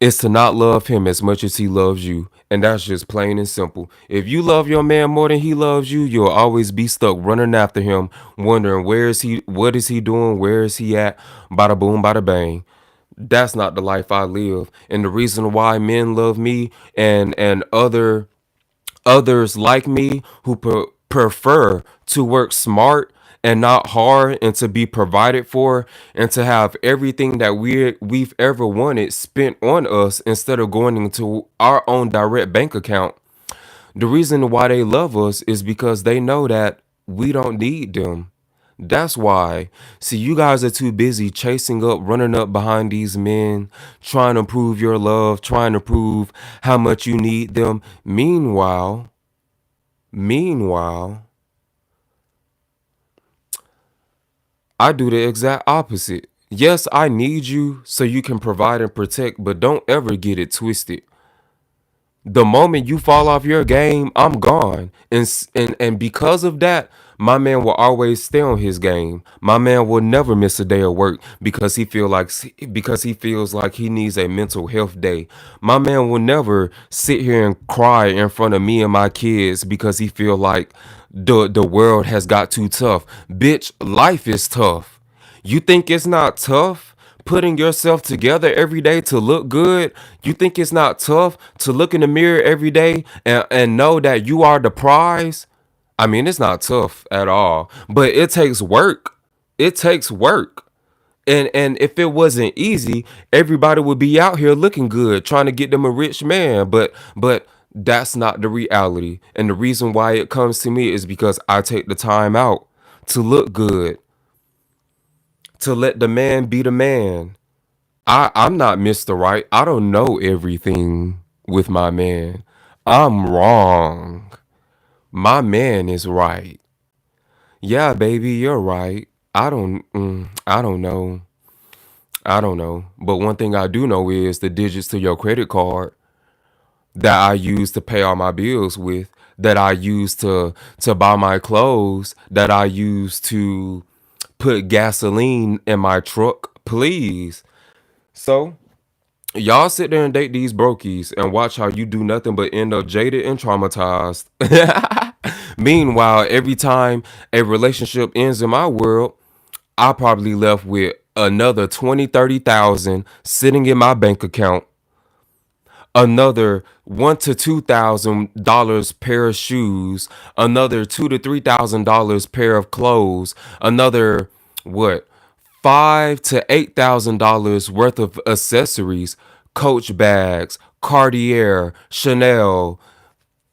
[SPEAKER 1] is to not love him as much as he loves you. And that's just plain and simple. If you love your man more than he loves you, you'll always be stuck running after him, wondering where is he, what is he doing, where is he at, bada boom, bada bang. That's not the life I live. And the reason why men love me and others like me who prefer to work smart and not hard, and to be provided for, and to have everything that we've ever wanted spent on us instead of going into our own direct bank account. The reason why they love us is because they know that we don't need them. That's why. See, you guys are too busy chasing up, running up behind these men, trying to prove your love, trying to prove how much you need them. Meanwhile, I do the exact opposite. Yes, I need you so you can provide and protect, but don't ever get it twisted. The moment you fall off your game, I'm gone. And because of that, my man will always stay on his game. My man will never miss a day of work because he feels like he needs a mental health day. My man will never sit here and cry in front of me and my kids because he feel like the world has got too tough. Bitch, life is tough. You think it's not tough putting yourself together every day to look good? You think it's not tough to look in the mirror every day and know that you are the prize? I mean, it's not tough at all, but it takes work. It takes work. And if it wasn't easy, everybody would be out here looking good, trying to get them a rich man. But that's not the reality. And the reason why it comes to me is because I take the time out to look good, to let the man be the man. I'm not Mr. Right. I don't know everything with my man. I'm wrong. My man is right. Yeah, baby, you're right. I don't know. I don't know. But one thing I do know is the digits to your credit card that I use to pay all my bills with, that I use to buy my clothes, that I use to put gasoline in my truck, please. So y'all sit there and date these brokies and watch how you do nothing but end up jaded and traumatized. Meanwhile, every time a relationship ends in my world, I probably left with another 20, 30,000 sitting in my bank account, another $1,000 to $2,000 pair of shoes, another $2,000 to $3,000 pair of clothes, another what, $5,000 to $8,000 worth of accessories, Coach bags, Cartier, Chanel,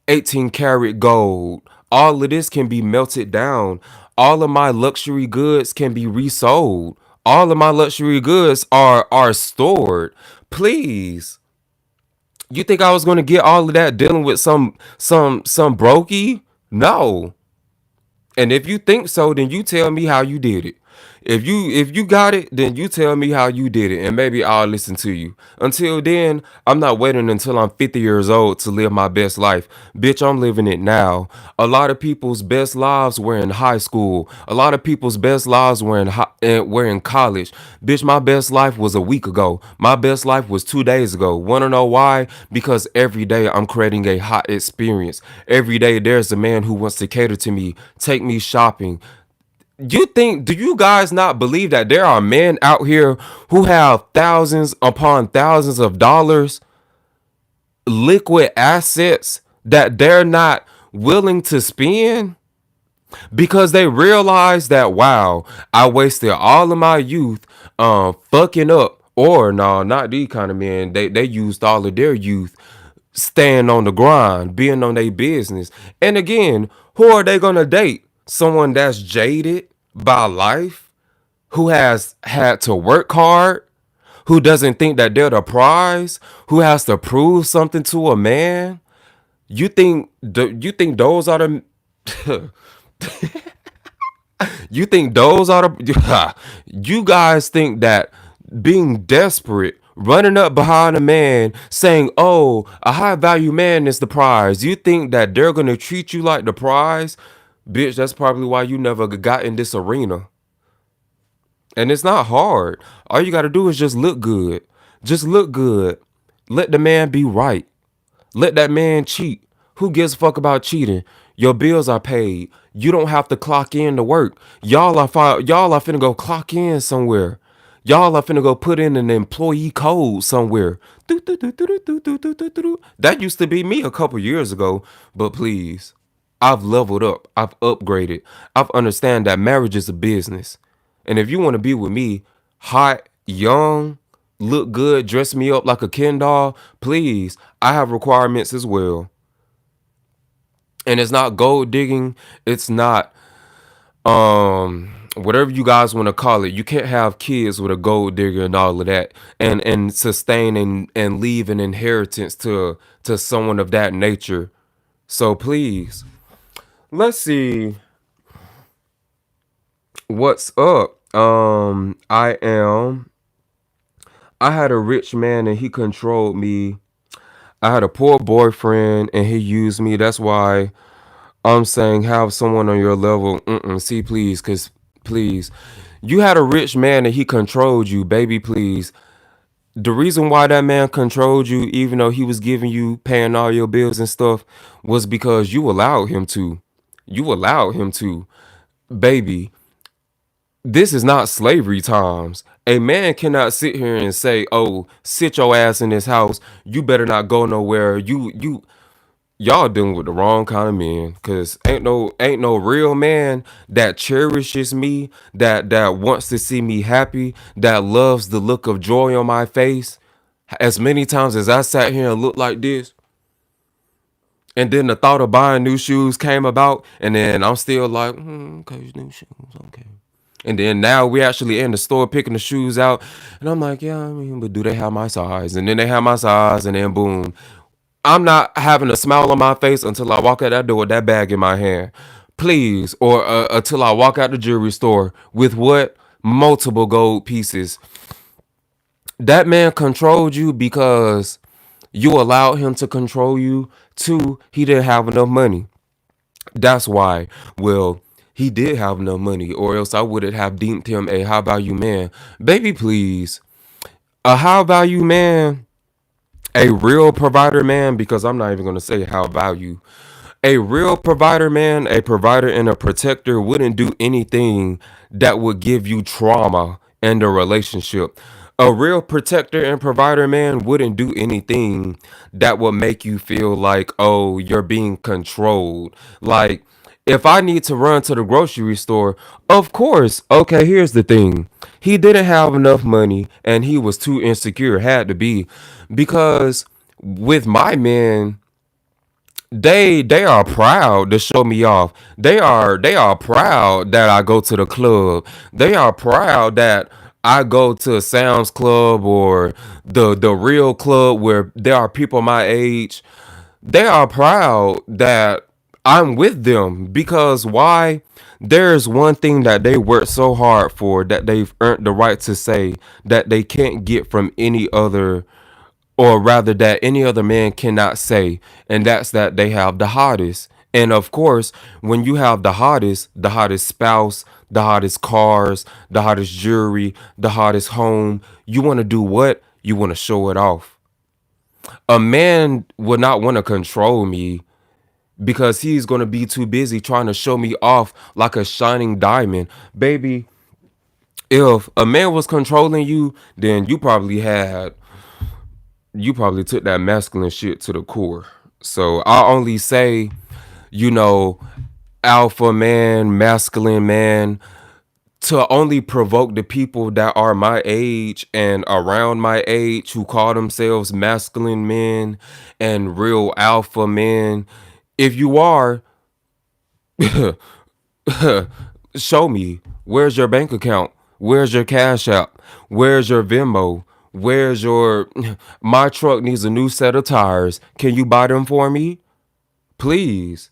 [SPEAKER 1] 18 karat gold. All of this can be melted down. All of my luxury goods can be resold. All of my luxury goods are stored. Please. You think I was gonna get all of that dealing with some brokey? No. And if you think so, then you tell me how you did it. If you got it, then you tell me how you did it, and maybe I'll listen to you. Until then, I'm not waiting until I'm 50 years old to live my best life. Bitch, I'm living it now. A lot of people's best lives were in high school. A lot of people's best lives were in college. Bitch, my best life was a week ago. My best life was 2 days ago. Wanna know why? Because every day I'm creating a hot experience. Every day there's a man who wants to cater to me, take me shopping. Do you guys not believe that there are men out here who have thousands upon thousands of dollars, liquid assets that they're not willing to spend because they realize that, wow, I wasted all of my youth fucking up. Or no, not these kind of men. They used all of their youth staying on the grind, being on their business. And again, who are they gonna date? Someone that's jaded by life, who has had to work hard, who doesn't think that they're the prize, who has to prove something to a man. You think those are the you think those are the you guys think that being desperate, running up behind a man saying, oh, a high value man is the prize, you think that they're gonna treat you like the prize? Bitch, that's probably why you never got in this arena. And it's not hard. All you got to do is just look good. Just look good. Let the man be right. Let that man cheat. Who gives a fuck about cheating? Your bills are paid. You don't have to clock in to work. Y'all are finna go clock in somewhere. Y'all are finna go put in an employee code somewhere. That used to be me a couple years ago, but please. I've leveled up. I've upgraded. I've understand that marriage is a business. And if you want to be with me, hot, young, look good, dress me up like a Ken doll, please. I have requirements as well. And it's not gold digging. It's not whatever you guys want to call it. You can't have kids with a gold digger and all of that and sustain and leave an inheritance to someone of that nature. So please, let's see what's up. I had a rich man and he controlled me. I had a poor boyfriend and he used me. That's why I'm saying have someone on your level. See, please, cause please, you had a rich man and he controlled you, baby. Please. The reason why that man controlled you, even though he was giving you, paying all your bills and stuff, was because you allowed him to. You allowed him to, baby. This is not slavery times. A man cannot sit here and say, "Oh, sit your ass in this house. You better not go nowhere." Y'all dealing with the wrong kind of men, cause ain't no real man that cherishes me, that wants to see me happy, that loves the look of joy on my face. As many times as I sat here and looked like this, and then the thought of buying new shoes came about, and then I'm still like, okay, new shoes, okay. And then now we actually in the store picking the shoes out, and I'm like, yeah, I mean, but do they have my size? And then they have my size, and then boom, I'm not having a smile on my face until I walk out that door with that bag in my hand, please, or until I walk out the jewelry store with what multiple gold pieces. That man controlled you because you allowed him to control you. Two, he didn't have enough money. That's why. Well, he did have enough money, or else I wouldn't have deemed him a high value man. Baby, please. A high value man, a real provider man, because I'm not even going to say high value. A real provider man, a provider and a protector wouldn't do anything that would give you trauma in the relationship. A real protector and provider man wouldn't do anything that would make you feel like, oh, you're being controlled. Like, if I need to run to the grocery store, of course. Okay, here's the thing. He didn't have enough money and he was too insecure, had to be. Because with my men, they are proud to show me off. They are proud that I go to the club. They are proud that I go to Sam's Club or the real club where there are people my age. They are proud that I'm with them because why? There's one thing that they worked so hard for that they've earned the right to say that they can't get from any other, or rather that any other man cannot say, and that's that they have the hottest. And of course, when you have the hottest spouse, the hottest cars, the hottest jewelry, the hottest home, you want to do what? You want to show it off. A man would not want to control me because he's going to be too busy trying to show me off like a shining diamond. Baby, if a man was controlling you, then you probably took that masculine shit to the core. So I only say, you know, alpha man, masculine man, to only provoke the people that are my age and around my age who call themselves masculine men and real alpha men. If you are, show me. Where's your bank account? Where's your Cash App? Where's your Venmo? Where's your my truck needs a new set of tires. Can you buy them for me? Please.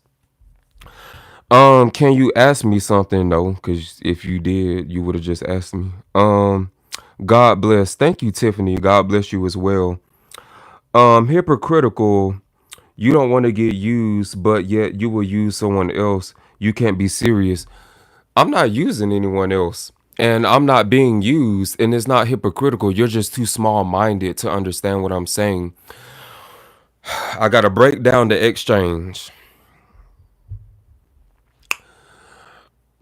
[SPEAKER 1] Can you ask me something though? Cause if you did, you would have just asked me. God bless. Thank you, Tiffany. God bless you as well. Hypocritical. You don't want to get used, but yet you will use someone else. You can't be serious. I'm not using anyone else. And I'm not being used, and it's not hypocritical. You're just too small minded to understand what I'm saying. I got to break down the exchange.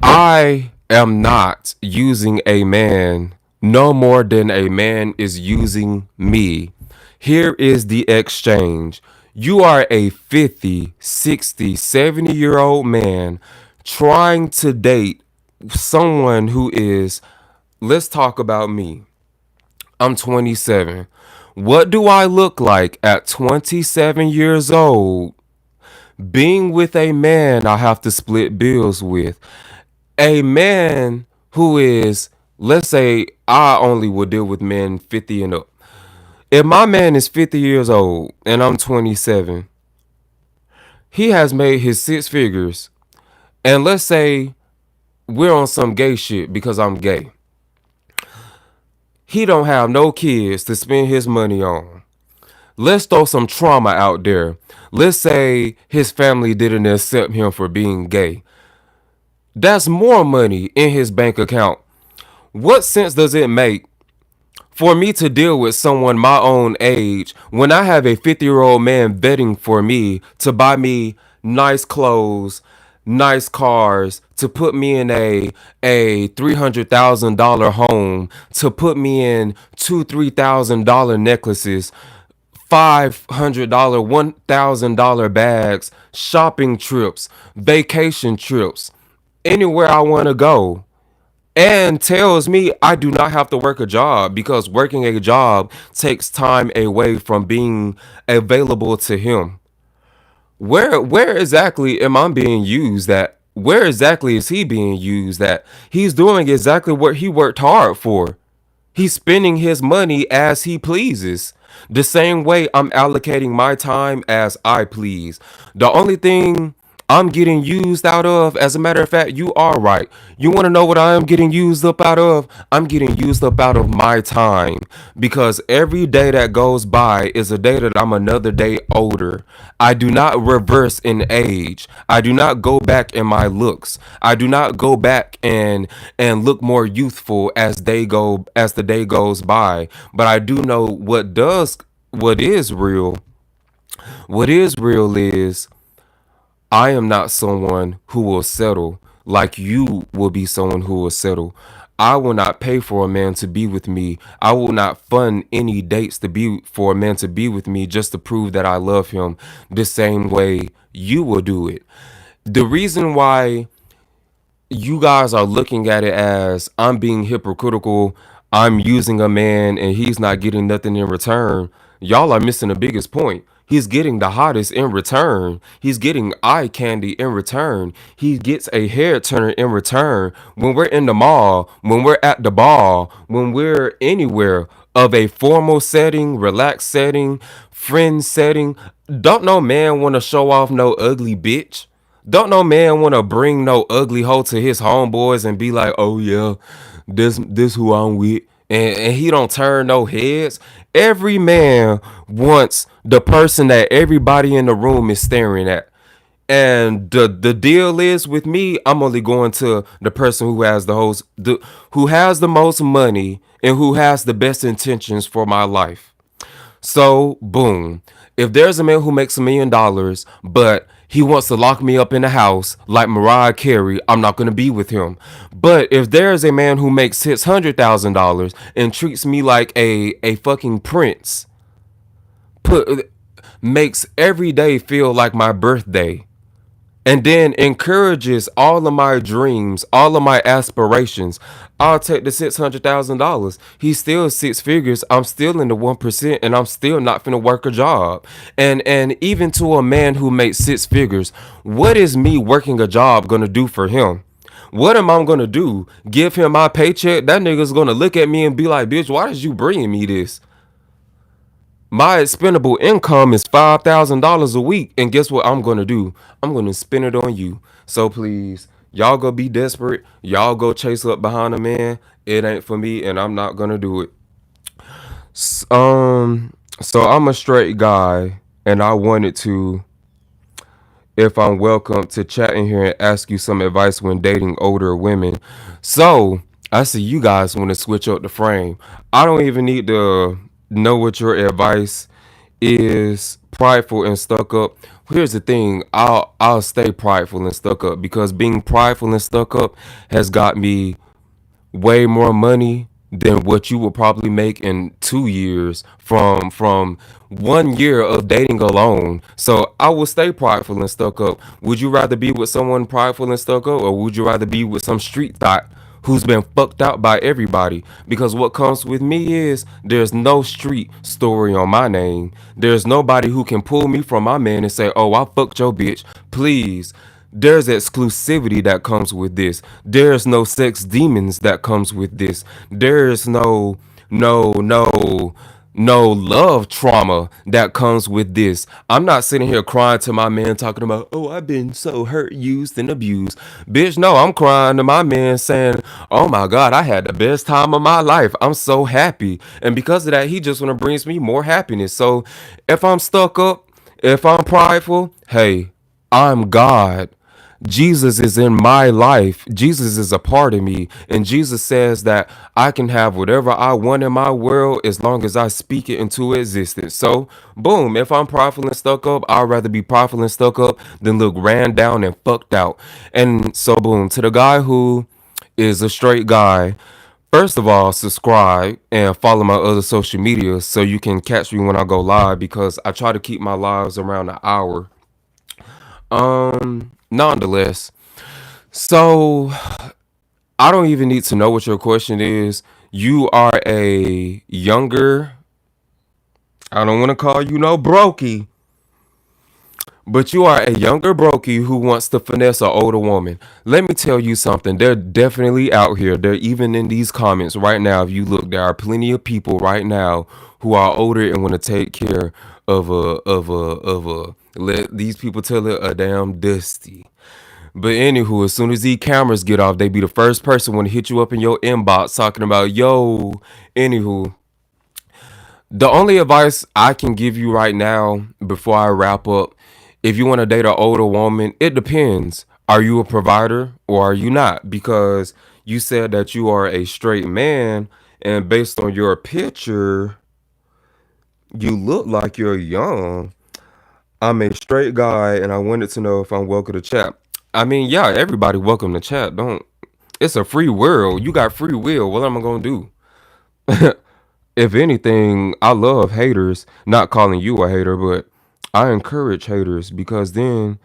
[SPEAKER 1] I am not using a man no more than a man is using me. Here is the exchange. You are a 50, 60, 70-year-old man trying to date someone who is, let's talk about me. I'm 27. What do I look like at 27 years old being with a man I have to split bills with? A man who is, let's say, I only will deal with men 50 and up. If my man is 50 years old and I'm 27, he has made his six figures. And let's say we're on some gay shit because I'm gay. He don't have no kids to spend his money on. Let's throw some trauma out there. Let's say his family didn't accept him for being gay. That's more money in his bank account. What sense does it make for me to deal with someone my own age when I have a 50-year-old man vetting for me to buy me nice clothes, nice cars, to put me in a $300,000 home, to put me in $2,000-$3,000 necklaces, $500, $1,000 bags, shopping trips, vacation trips, anywhere I want to go, and tells me I do not have to work a job because working a job takes time away from being available to him. Where exactly am I being used at? Where exactly is he being used at? He's doing exactly what he worked hard for. He's spending his money as he pleases. The same way I'm allocating my time as I please. The only thing I'm getting used out of, as a matter of fact, you are right. You want to know what I am getting used up out of? I'm getting used up out of my time because every day that goes by is a day that I'm another day older. I do not reverse in age. I do not go back in my looks. I do not go back and look more youthful as the day goes by. But I do know what is real. What is real is I am not someone who will settle like you will be someone who will settle. I will not pay for a man to be with me. I will not fund any dates to be for a man to be with me just to prove that I love him the same way you will do it. The reason why you guys are looking at it as I'm being hypocritical, I'm using a man and he's not getting nothing in return, y'all are missing the biggest point. He's getting the hottest in return. He's getting eye candy in return. He gets a hair turner in return. When we're in the mall, when we're at the bar, when we're anywhere of a formal setting, relaxed setting, friend setting, don't no man want to show off no ugly bitch. Don't no man want to bring no ugly hoe to his homeboys and be like, oh yeah, this who I'm with. And he don't turn no heads. Every man wants the person that everybody in the room is staring at. And the deal is with me, I'm only going to the person who has who has the most money and who has the best intentions for my life. So, boom. If there's a man who makes $1 million, but he wants to lock me up in a house like Mariah Carey, I'm not going to be with him. But if there's a man who makes $600,000 and treats me like a fucking prince, put makes every day feel like my birthday, and then encourages all of my dreams, all of my aspirations, I'll take the $600,000. He's still six figures. I'm still in the 1%, and I'm still not finna work a job. And even to a man who makes six figures, what is me working a job gonna do for him? What am I gonna do? Give him my paycheck? That nigga's gonna look at me and be like, bitch, why did you bring me this? My expendable income is $5,000 a week, and guess what I'm gonna do? I'm gonna spend it on you. So please, y'all go be desperate. Y'all go chase up behind a man. It ain't for me, and I'm not gonna do it. So I'm a straight guy, and I wanted to, if I'm welcome, to chat in here and ask you some advice when dating older women. So I see you guys want to switch up the frame. I don't even need to know what your advice is. Prideful and stuck up. Here's the thing. I'll stay prideful and stuck up because being prideful and stuck up has got me way more money than what you would probably make in 2 years from 1 year of dating alone. So I would stay prideful and stuck up. Would you rather be with someone prideful and stuck up, or would you rather be with some street thought who's been fucked out by everybody? Because what comes with me is there's no street story on my name. There's nobody who can pull me from my man and say, "Oh, I fucked your bitch." Please. There's exclusivity that comes with this. There's no sex demons that comes with this. There's no love trauma that comes with this. I'm not sitting here crying to my man talking about, "Oh, I've been so hurt, used, and abused." Bitch, no, I'm crying to my man saying, "Oh my God, I had the best time of my life. I'm so happy." And because of that, he just want to brings me more happiness. So if I'm stuck up, if I'm prideful, hey, I'm God. Jesus is in my life. Jesus is a part of me. And Jesus says that I can have whatever I want in my world as long as I speak it into existence. So, boom, if I'm prideful and stuck up, I'd rather be prideful and stuck up than look ran down and fucked out. And so, boom, to the guy who is a straight guy, first of all, subscribe and follow my other social media so you can catch me when I go live, because I try to keep my lives around an hour. Nonetheless, so I don't even need to know what your question is. You are a younger, I don't want to call you no brokey, but you are a younger brokey who wants to finesse an older woman. Let me tell you something. They're definitely out here. They're even in these comments right now. If you look, there are plenty of people right now who are older and want to take care of a let these people tell it, a damn dusty. But anywho, as soon as these cameras get off, they be the first person want to hit you up in your inbox talking about, yo. Anywho, the only advice I can give you right now before I wrap up, if you want to date an older woman, it depends. Are you a provider or are you not? Because you said that you are a straight man, and based on your picture, you look like you're young. I'm a straight guy and I wanted to know if I'm welcome to chat. I mean, yeah, everybody welcome to chat. Don't, it's a free world. You got free will. What am I gonna do? If anything, I love haters. Not calling you a hater, but I encourage haters, because then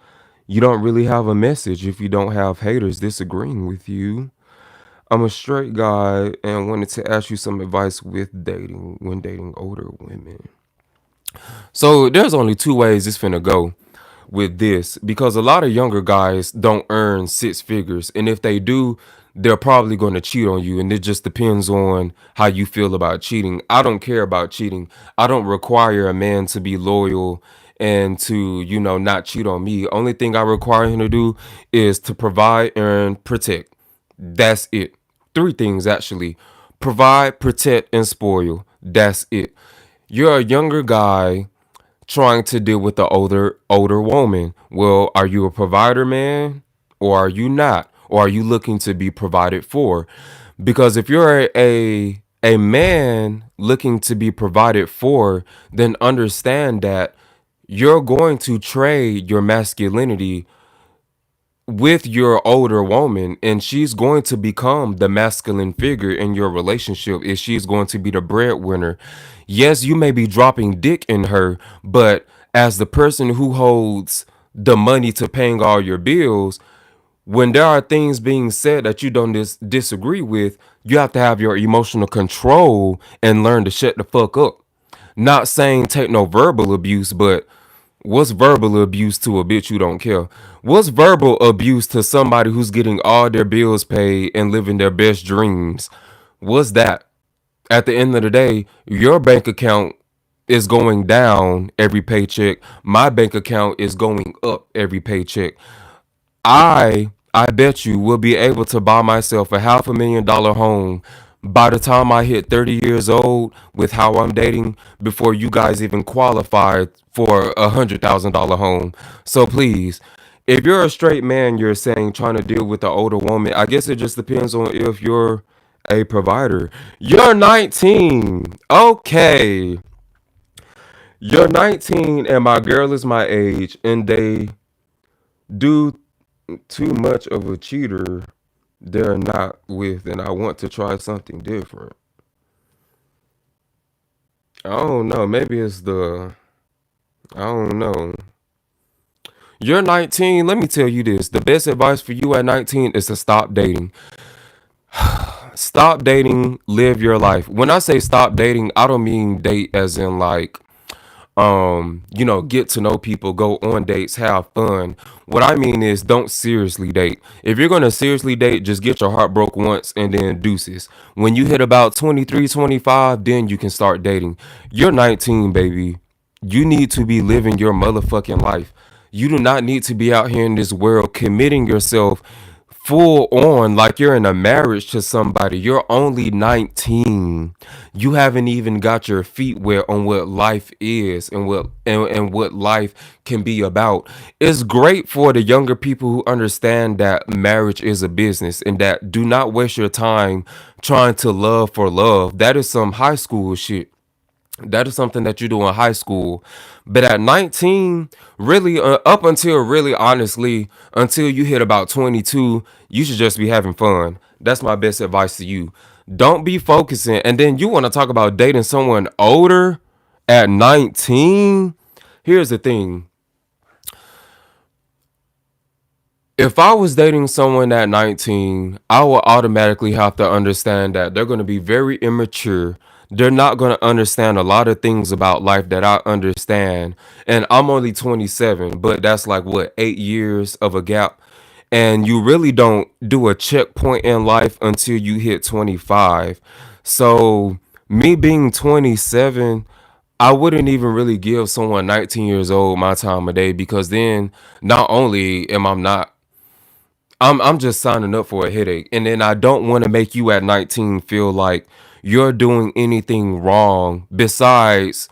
[SPEAKER 1] you don't really have a message if you don't have haters disagreeing with you. I'm a straight guy and wanted to ask you some advice with dating when dating older women. So there's only two ways it's finna go with this, because a lot of younger guys don't earn six figures, and if they do, they're probably going to cheat on you, and it just depends on how you feel about cheating. I don't care about cheating. I don't require a man to be loyal and to, not cheat on me. Only thing I require him to do is to provide and protect. That's it. Three things actually: provide, protect, and spoil. That's it. You're a younger guy trying to deal with the older woman. Well, are you a provider, man, or are you not? Or are you looking to be provided for? Because if you're a man looking to be provided for, then understand that you're going to trade your masculinity with your older woman, and she's going to become the masculine figure in your relationship if she's going to be the breadwinner. Yes, you may be dropping dick in her, but as the person who holds the money to paying all your bills, when there are things being said that you don't disagree with, you have to have your emotional control and learn to shut the fuck up. Not saying take no verbal abuse, but what's verbal abuse to a bitch who don't care? What's verbal abuse to somebody who's getting all their bills paid and living their best dreams? What's that? At the end of the day, your bank account is going down every paycheck. My bank account is going up every paycheck. I bet you will be able to buy myself a $500,000 home by the time I hit 30 years old with how I'm dating, before you guys even qualify for $100,000 home. So please, if you're a straight man, you're saying trying to deal with the older woman, I guess it just depends on if you're a provider. You're 19. Okay. You're 19 and my girl is my age, and they do too much of a cheater they're not with, and I want to try something different. I don't know. Maybe it's the I don't know. You're 19. Let me tell you this. The best advice for you at 19 is to stop dating. Stop dating, live your life. When I say stop dating, I don't mean date as in like get to know people, go on dates, have fun. What I mean is don't seriously date. If you're going to seriously date, just get your heart broke once and then deuces. When you hit about 23, 25, then you can start dating. You're 19, baby. You need to be living your motherfucking life. You do not need to be out here in this world committing yourself full on like you're in a marriage to somebody. You're only 19. You haven't even got your feet wet on what life is and what life can be about. It's great for the younger people who understand that marriage is a business and that do not waste your time trying to love for love. That is some high school shit. That is something that you do in high school. But at 19, really, up until really honestly, until you hit about 22, you should just be having fun. That's my best advice to you. Don't be focusing. And then you want to talk about dating someone older at 19? Here's the thing. If I was dating someone at 19, I would automatically have to understand that they're going to be very immature. They're not going to understand a lot of things about life that I understand. And I'm only 27, but that's like what, 8 years of a gap. And you really don't do a checkpoint in life until you hit 25. So, me being 27, I wouldn't even really give someone 19 years old my time of day because then not only am I not I'm just signing up for a headache. And then I don't want to make you at 19 feel like you're doing anything wrong besides,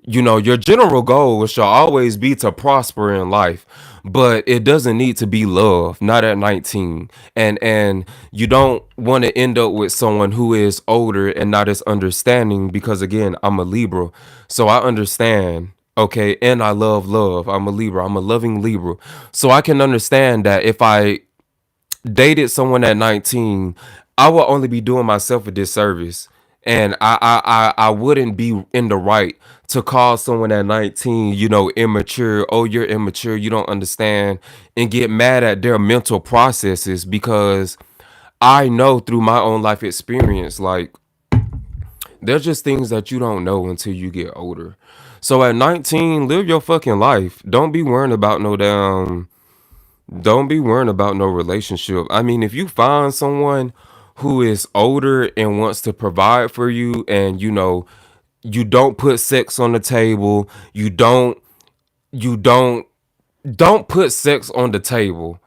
[SPEAKER 1] your general goal shall always be to prosper in life. But it doesn't need to be love, not at 19. And you don't want to end up with someone who is older and not as understanding because again, I'm a Libra. So I understand. Okay, and I love love. I'm a Libra. I'm a loving Libra. So I can understand that if I dated someone at 19, I would only be doing myself a disservice. And I wouldn't be in the right to call someone at 19, immature. Oh, you're immature. You don't understand. And get mad at their mental processes because I know through my own life experience, like, there's just things that you don't know until you get older. So at 19, live your fucking life. Don't be worrying about no relationship. I mean, if you find someone who is older and wants to provide for you and you don't put sex on the table, you don't put sex on the table.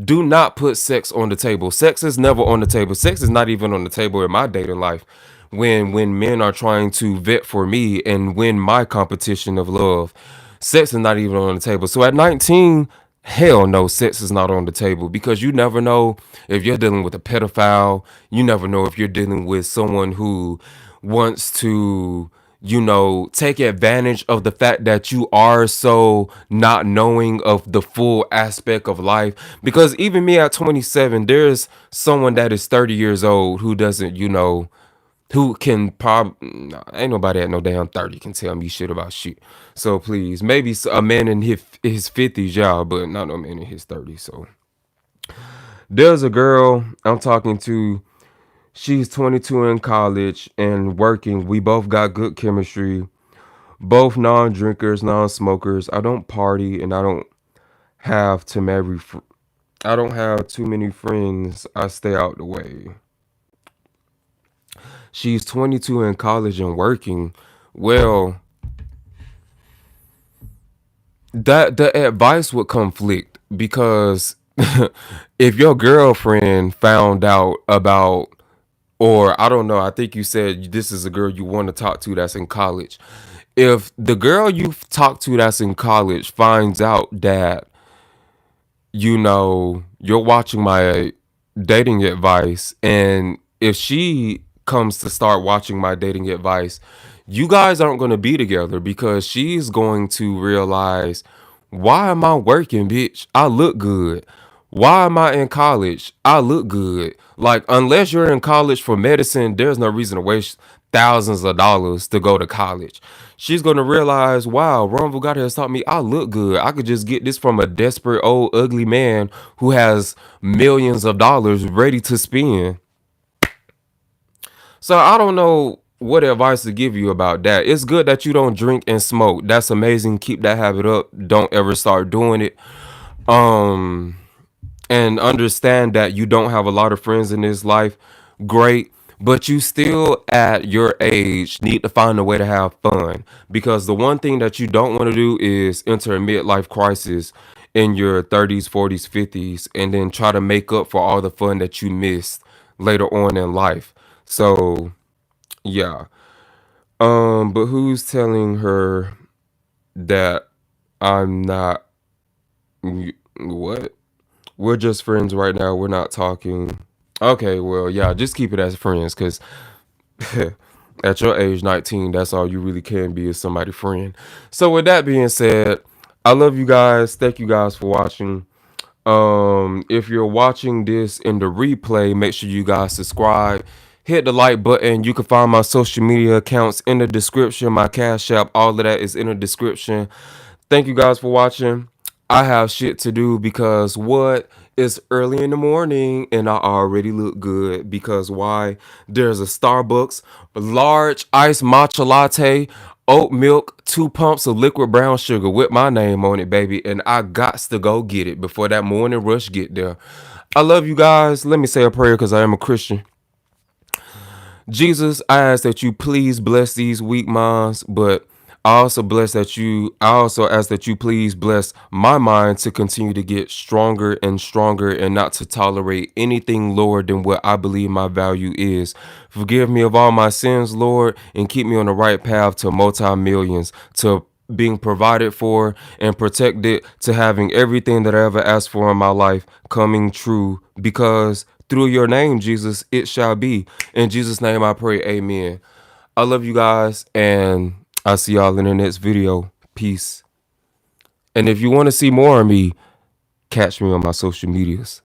[SPEAKER 1] Do not put sex on the table. Sex is never on the table. Sex is not even on the table in my dating life. When men are trying to vet for me and win my competition of love, sex is not even on the table. So at 19, hell no, sex is not on the table because you never know if you're dealing with a pedophile. You never know if you're dealing with someone who wants to take advantage of the fact that you are so not knowing of the full aspect of life. Because even me at 27, there's someone that is 30 years old who doesn't, who can ain't nobody at no damn 30 can tell me shit about shit. So please, maybe a man in his 50s, y'all, but not no man in his 30s. So there's a girl I'm talking to. She's 22 in college and working. We both got good chemistry. Both non-drinkers, non-smokers. I don't party and have to marry. I don't have too many friends. I stay out the way. She's 22 in college and working. Well, that the advice would conflict because if your girlfriend found out about, or I don't know, I think you said this is a girl you want to talk to that's in college. If the girl you talk to that's in college finds out that you're watching my dating advice, and if she comes to start watching my dating advice, you guys aren't going to be together because she's going to realize, why am I working, bitch? I look good. Why am I in college? I look good. Like, unless you're in college for medicine, there's no reason to waste. thousands of dollars to go to college. She's going to realize, wow, Ron VUGGOTTA has taught me I look good. I could just get this from a desperate old ugly man who has millions of dollars ready to spend. So I don't know what advice to give you about that. It's good that you don't drink and smoke. That's amazing. Keep that habit up. Don't ever start doing it. Um and understand that you don't have a lot of friends in this life. Great. But you still at your age need to find a way to have fun, because the one thing that you don't want to do is enter a midlife crisis in your 30s, 40s, 50s and then try to make up for all the fun that you missed later on in life. So yeah. But who's telling her that I'm not? What? We're just friends right now. We're not talking. Okay, well, yeah, just keep it as friends, because at your age, 19, that's all you really can be, is somebody's friend. So with that being said, I love you guys. Thank you guys for watching. If you're watching this in the replay, make sure you guys subscribe, hit the like button. You can find my social media accounts in the description. My Cash App, all of that is in the description. Thank you guys for watching. I have shit to do, because what? It's early in the morning and I already look good. Because why? There's a Starbucks large iced matcha latte, oat milk, 2 pumps of liquid brown sugar with my name on it, baby. And I gots to go get it before that morning rush get there. I love you guys. Let me say a prayer, because I am a Christian. Jesus, I ask that you please bless these weak minds, but I also ask that you please bless my mind to continue to get stronger and stronger, and not to tolerate anything lower than what I believe my value is. Forgive me of all my sins, Lord, and keep me on the right path to multi-millions, to being provided for and protected, to having everything that I ever asked for in my life coming true, because through your name, Jesus, it shall be. In Jesus' name I pray, amen. I love you guys, and I'll see y'all in the next video. Peace. And if you want to see more of me, catch me on my social medias.